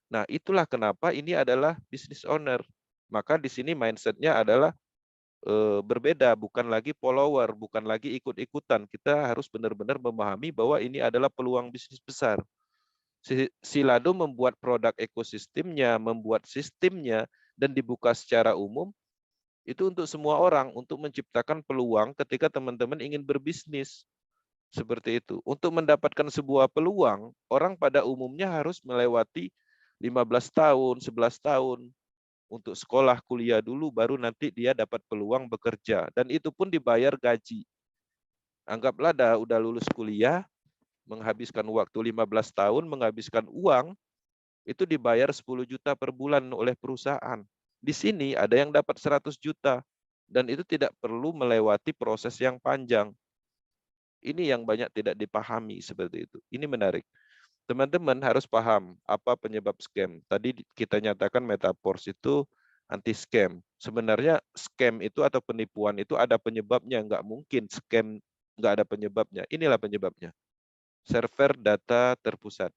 Speaker 1: Nah, itulah kenapa ini adalah business owner. Maka di sini mindset-nya adalah berbeda, bukan lagi follower, bukan lagi ikut-ikutan. Kita harus benar-benar memahami bahwa ini adalah peluang bisnis besar. Silado membuat produk ekosistemnya, membuat sistemnya, dan dibuka secara umum, itu untuk semua orang, untuk menciptakan peluang ketika teman-teman ingin berbisnis. Seperti itu. Untuk mendapatkan sebuah peluang, orang pada umumnya harus melewati 15 tahun, 11 tahun untuk sekolah kuliah dulu, baru nanti dia dapat peluang bekerja. Dan itu pun dibayar gaji. Anggaplah udah lulus kuliah, menghabiskan waktu 15 tahun, menghabiskan uang, itu dibayar 10 juta per bulan oleh perusahaan. Di sini ada yang dapat 100 juta, dan itu tidak perlu melewati proses yang panjang. Ini yang banyak tidak dipahami seperti itu. Ini menarik. Teman-teman harus paham apa penyebab scam. Tadi kita nyatakan Metaverse itu anti-scam. Sebenarnya scam itu atau penipuan itu ada penyebabnya. Nggak mungkin scam nggak ada penyebabnya. Inilah penyebabnya. Server data terpusat.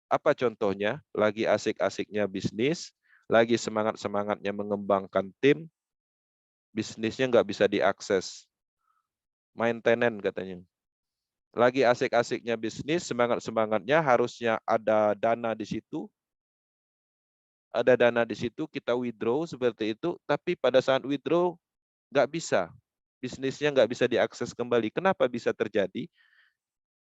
Speaker 1: Apa contohnya? Lagi asik-asiknya bisnis, lagi semangat-semangatnya mengembangkan tim, bisnisnya nggak bisa diakses. Maintenance katanya. Lagi asik-asiknya bisnis, semangat-semangatnya harusnya ada dana di situ. Ada dana di situ, kita withdraw seperti itu, tapi pada saat withdraw nggak bisa. Bisnisnya nggak bisa diakses kembali. Kenapa bisa terjadi?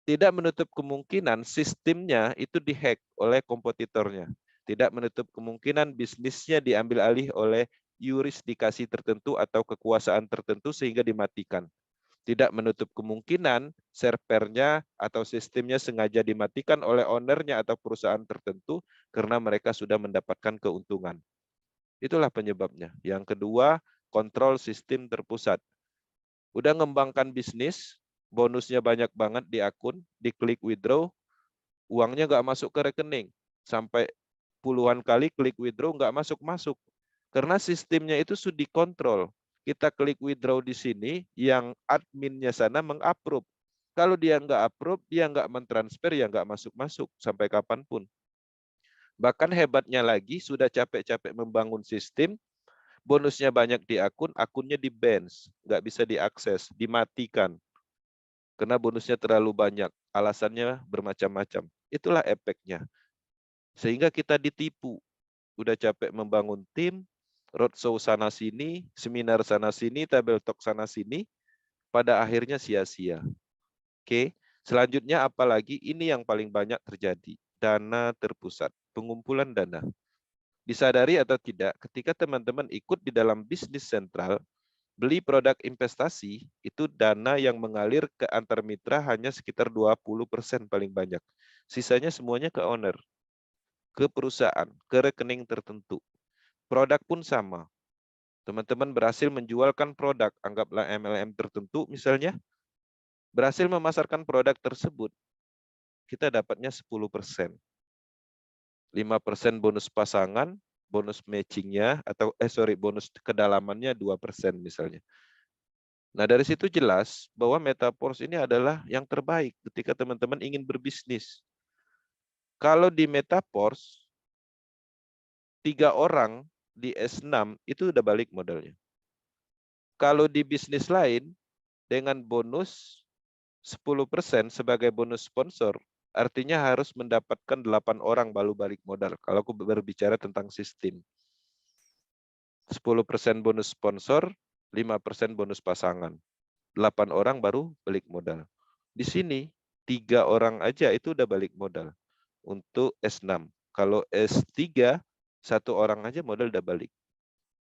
Speaker 1: Tidak menutup kemungkinan sistemnya itu dihack oleh kompetitornya. Tidak menutup kemungkinan bisnisnya diambil alih oleh yurisdikasi tertentu atau kekuasaan tertentu sehingga dimatikan. Tidak menutup kemungkinan servernya atau sistemnya sengaja dimatikan oleh ownernya atau perusahaan tertentu karena mereka sudah mendapatkan keuntungan. Itulah penyebabnya. Yang kedua, kontrol sistem terpusat. Udah ngembangkan bisnis, bonusnya banyak banget di akun, diklik withdraw, uangnya nggak masuk ke rekening. Sampai puluhan kali klik withdraw nggak masuk-masuk. Karena sistemnya itu sudah dikontrol. kita klik withdraw di sini, yang adminnya sana mengapprove. Kalau dia nggak approve, dia nggak mentransfer, ya nggak masuk-masuk sampai kapanpun. Bahkan hebatnya lagi, sudah capek-capek membangun sistem, bonusnya banyak di akun, akunnya di-ban, nggak bisa diakses, dimatikan. Karena bonusnya terlalu banyak, alasannya bermacam-macam. Itulah efeknya. Sehingga kita ditipu. Udah capek membangun tim, roadshow sana-sini, seminar sana-sini, tabel talk sana-sini, pada akhirnya sia-sia. Oke, selanjutnya apalagi ini yang paling banyak terjadi, dana terpusat, pengumpulan dana. Disadari atau tidak, ketika teman-teman ikut di dalam bisnis sentral, beli produk investasi, itu dana yang mengalir ke antar mitra hanya sekitar 20% paling banyak. Sisanya semuanya ke owner, ke perusahaan, ke rekening tertentu. Produk pun sama. Teman-teman berhasil menjualkan produk, anggaplah MLM tertentu misalnya, berhasil memasarkan produk tersebut, kita dapatnya 10%. 5% bonus pasangan, bonus matchingnya, atau bonus kedalamannya 2% misalnya. Nah, dari situ jelas bahwa Metaforce ini adalah yang terbaik ketika teman-teman ingin berbisnis. Kalau di Metaforce, 3 orang di S6 itu udah balik modalnya. Kalau di bisnis lain, dengan bonus 10% sebagai bonus sponsor, artinya harus mendapatkan 8 orang baru balik modal. Kalau aku berbicara tentang sistem. 10% bonus sponsor, 5% bonus pasangan. 8 orang baru balik modal. Di sini 3 orang aja itu udah balik modal untuk S6. Kalau S3 1 orang aja modal udah balik.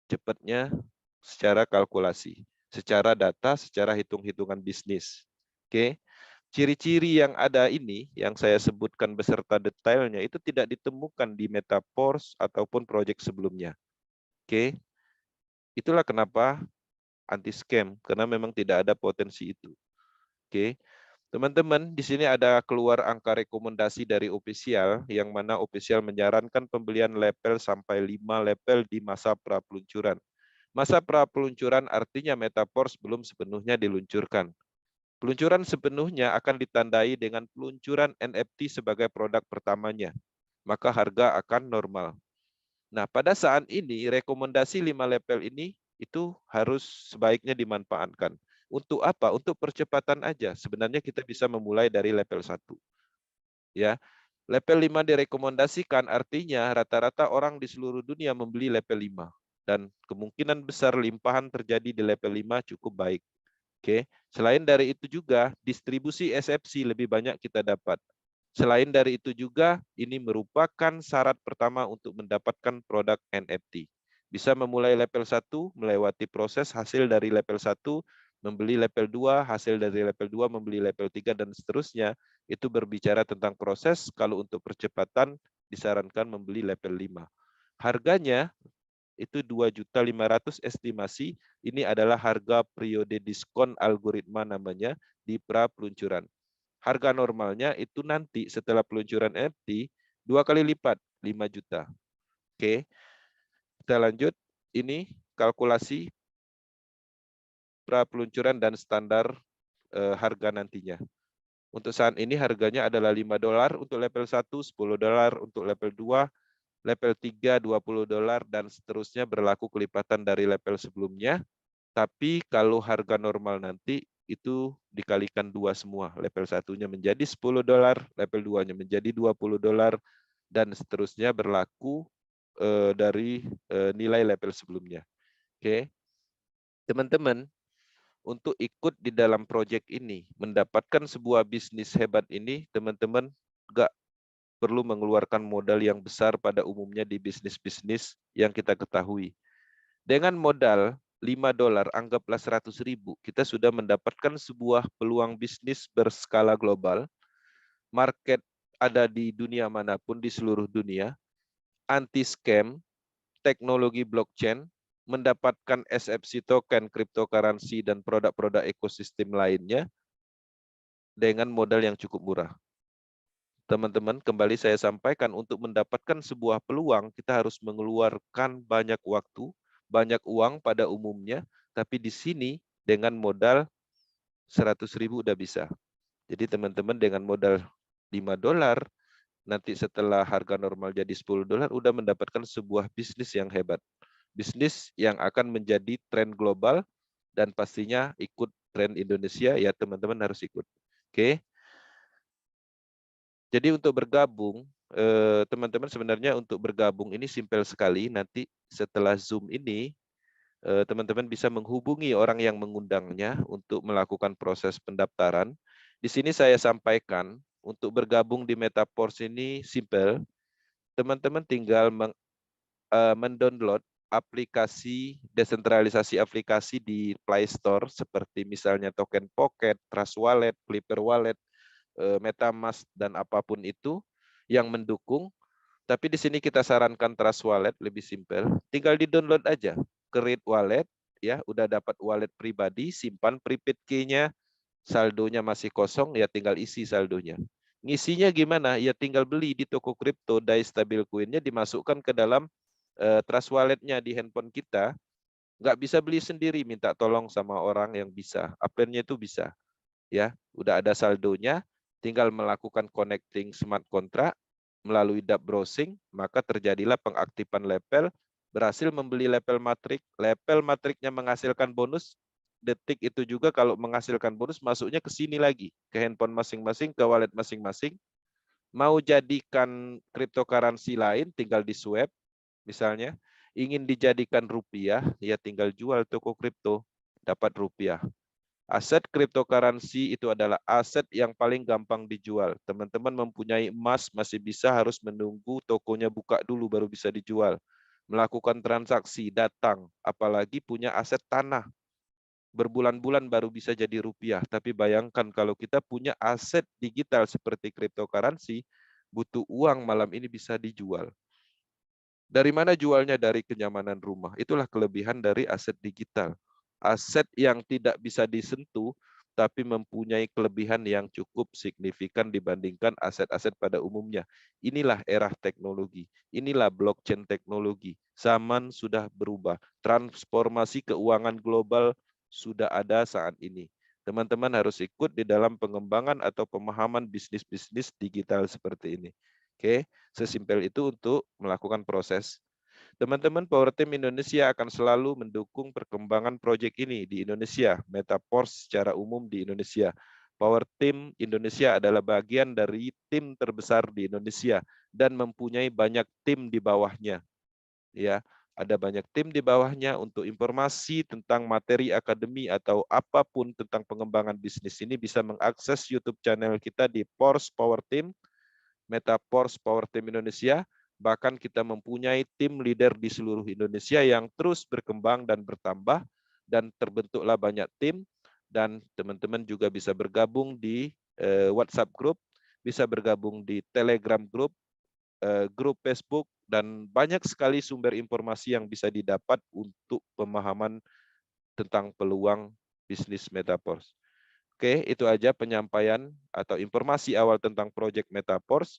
Speaker 1: Cepatnya secara kalkulasi, secara data, secara hitung-hitungan bisnis. Oke. Ciri-ciri yang ada ini, yang saya sebutkan beserta detailnya, itu tidak ditemukan di Metaforce ataupun proyek sebelumnya. Oke. Itulah kenapa anti-scam, karena memang tidak ada potensi itu. Oke. Teman-teman, di sini ada keluar angka rekomendasi dari official, yang mana official menyarankan pembelian level sampai 5 level di masa pra-peluncuran. Masa pra-peluncuran artinya Metaforce belum sepenuhnya diluncurkan. Peluncuran sepenuhnya akan ditandai dengan peluncuran NFT sebagai produk pertamanya. Maka harga akan normal. Nah, pada saat ini rekomendasi 5 level ini itu harus sebaiknya dimanfaatkan. Untuk apa? Untuk percepatan aja. Sebenarnya kita bisa memulai dari level 1. Ya. Level 5 direkomendasikan artinya rata-rata orang di seluruh dunia membeli level 5 dan kemungkinan besar limpahan terjadi di level 5 cukup baik. Oke. Selain dari itu juga distribusi SFC lebih banyak kita dapat. Selain dari itu juga ini merupakan syarat pertama untuk mendapatkan produk NFT. Bisa memulai level 1, melewati proses hasil dari level 1, membeli level 2, hasil dari level 2, membeli level 3, dan seterusnya. Itu berbicara tentang proses, kalau untuk percepatan disarankan membeli level 5. Harganya itu 2.500.000 estimasi, ini adalah harga periode diskon algoritma namanya di pra-peluncuran. Harga normalnya itu nanti setelah peluncuran NFT 2 kali lipat, 5 juta. Oke. Kita lanjut. Ini kalkulasi pra-peluncuran dan standar harga nantinya. Untuk saat ini harganya adalah $5 untuk level 1, $10 untuk level 2, level 3 $20, dan seterusnya berlaku kelipatan dari level sebelumnya. Tapi kalau harga normal nanti itu dikalikan 2 semua. Level 1-nya menjadi $10, level 2-nya menjadi $20, dan seterusnya berlaku dari nilai level sebelumnya. Oke. Teman-teman, untuk ikut di dalam proyek ini, mendapatkan sebuah bisnis hebat ini, teman-teman nggak perlu mengeluarkan modal yang besar pada umumnya di bisnis-bisnis yang kita ketahui. Dengan modal $5, anggaplah 100.000, kita sudah mendapatkan sebuah peluang bisnis berskala global. Market ada di dunia manapun, di seluruh dunia. Anti-scam, teknologi blockchain, mendapatkan SFC token, cryptocurrency, dan produk-produk ekosistem lainnya dengan modal yang cukup murah. Teman-teman, kembali saya sampaikan, untuk mendapatkan sebuah peluang, kita harus mengeluarkan banyak waktu, banyak uang pada umumnya, Tapi di sini dengan modal 100.000 udah bisa. Jadi teman-teman dengan modal $5, nanti setelah harga normal jadi $10, udah mendapatkan sebuah bisnis yang hebat. Bisnis yang akan menjadi tren global dan pastinya ikut tren Indonesia, ya teman-teman harus ikut. Oke. Jadi untuk bergabung, teman-teman sebenarnya untuk bergabung ini simpel sekali. Nanti setelah Zoom ini, teman-teman bisa menghubungi orang yang mengundangnya untuk melakukan proses pendaftaran. Di sini saya sampaikan, untuk bergabung di Metaforce ini simple. Teman-teman tinggal mendownload aplikasi, desentralisasi aplikasi di Play Store, seperti misalnya Token Pocket, Trust Wallet, Clipper Wallet, MetaMask, dan apapun itu yang mendukung. Tapi di sini kita sarankan Trust Wallet, lebih simpel. Tinggal di-download aja. Create wallet, ya udah dapat wallet pribadi, simpan prepaid key-nya, saldonya masih kosong, ya tinggal isi saldonya. Ngisinya gimana? Ya tinggal beli di toko kripto, DAI stablecoin-nya dimasukkan ke dalam Trust Wallet-nya di handphone kita. Nggak bisa beli sendiri, minta tolong sama orang yang bisa. Append-nya itu bisa. Ya, udah ada saldonya, tinggal melakukan connecting smart contract melalui dApp browsing, maka terjadilah pengaktifan lepel, berhasil membeli lepel matriknya menghasilkan bonus. Detik itu juga kalau menghasilkan bonus, masuknya ke sini lagi, ke handphone masing-masing, ke wallet masing-masing. Mau jadikan cryptocurrency lain, tinggal di swap, misalnya. Ingin dijadikan rupiah, ya tinggal jual toko kripto, dapat rupiah. Aset cryptocurrency itu adalah aset yang paling gampang dijual. Teman-teman mempunyai emas, masih bisa harus menunggu tokonya buka dulu baru bisa dijual. Melakukan transaksi, datang. Apalagi punya aset tanah. Berbulan-bulan baru bisa jadi rupiah. Tapi bayangkan kalau kita punya aset digital seperti cryptocurrency, butuh uang malam ini bisa dijual. Dari mana jualnya? Dari kenyamanan rumah. Itulah kelebihan dari aset digital. Aset yang tidak bisa disentuh, tapi mempunyai kelebihan yang cukup signifikan dibandingkan aset-aset pada umumnya. Inilah era teknologi. Inilah blockchain teknologi. Zaman sudah berubah. Transformasi keuangan global sudah ada saat ini. Teman-teman harus ikut di dalam pengembangan atau pemahaman bisnis-bisnis digital seperti ini. Oke, sesimpel itu untuk melakukan proses. Teman-teman, Power Team Indonesia akan selalu mendukung perkembangan proyek ini di Indonesia, Metaforce secara umum di Indonesia. Power Team Indonesia adalah bagian dari tim terbesar di Indonesia dan mempunyai banyak tim di bawahnya. Ya, ada banyak tim di bawahnya untuk informasi tentang materi akademi atau apapun tentang pengembangan bisnis ini bisa mengakses YouTube channel kita di Force Power Team, Metaforce Power Team Indonesia. Bahkan kita mempunyai tim leader di seluruh Indonesia yang terus berkembang dan bertambah, dan terbentuklah banyak tim, dan teman-teman juga bisa bergabung di WhatsApp group, bisa bergabung di Telegram group, grup Facebook, dan banyak sekali sumber informasi yang bisa didapat untuk pemahaman tentang peluang bisnis Metaforce. Oke, itu aja penyampaian atau informasi awal tentang proyek Metaforce.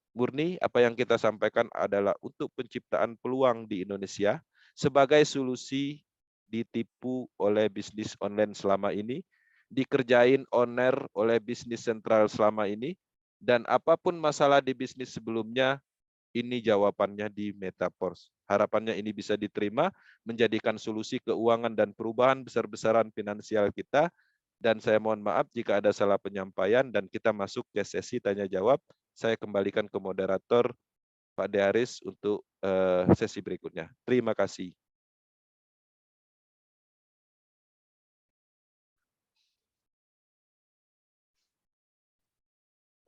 Speaker 1: Murni apa yang kita sampaikan adalah untuk penciptaan peluang di Indonesia sebagai solusi ditipu oleh bisnis online selama ini, dikerjain owner oleh bisnis sentral selama ini, dan apapun masalah di bisnis sebelumnya, ini jawabannya di Metaforce. Harapannya ini bisa diterima, menjadikan solusi keuangan dan perubahan besar-besaran finansial kita. Dan saya mohon maaf jika ada salah penyampaian, dan kita masuk ke sesi tanya jawab. Saya kembalikan ke moderator Pak Dearis untuk sesi berikutnya. Terima kasih.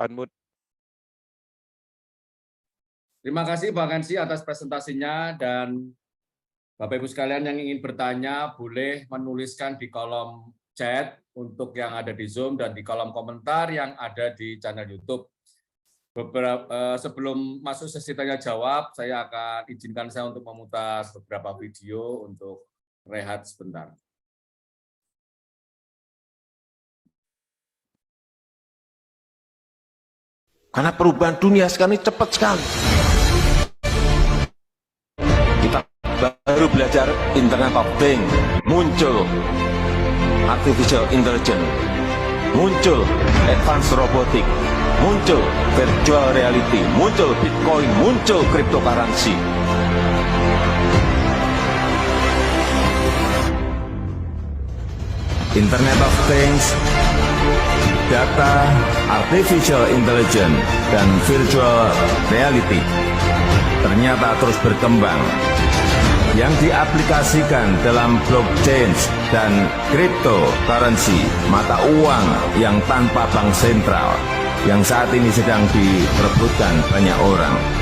Speaker 1: Unmute.
Speaker 2: Terima kasih Bang Hensi atas presentasinya, dan Bapak Ibu sekalian yang ingin bertanya boleh menuliskan di kolom chat untuk yang ada di Zoom dan di kolom komentar yang ada di channel YouTube. Sebelum masuk sesi tanya jawab, saya akan izinkan saya untuk memutar beberapa video untuk rehat sebentar.
Speaker 3: Karena perubahan dunia sekarang ini cepat sekali. Kita baru baru belajar Internet of Things, muncul Artificial Intelligence, muncul Advanced Robotic, muncul Virtual Reality, muncul Bitcoin, muncul Cryptocurrency. Internet of Things, data, artificial intelligence, dan virtual reality ternyata terus berkembang. Yang diaplikasikan dalam blockchain dan cryptocurrency, mata uang yang tanpa bank sentral, yang saat ini sedang diperebutkan banyak orang.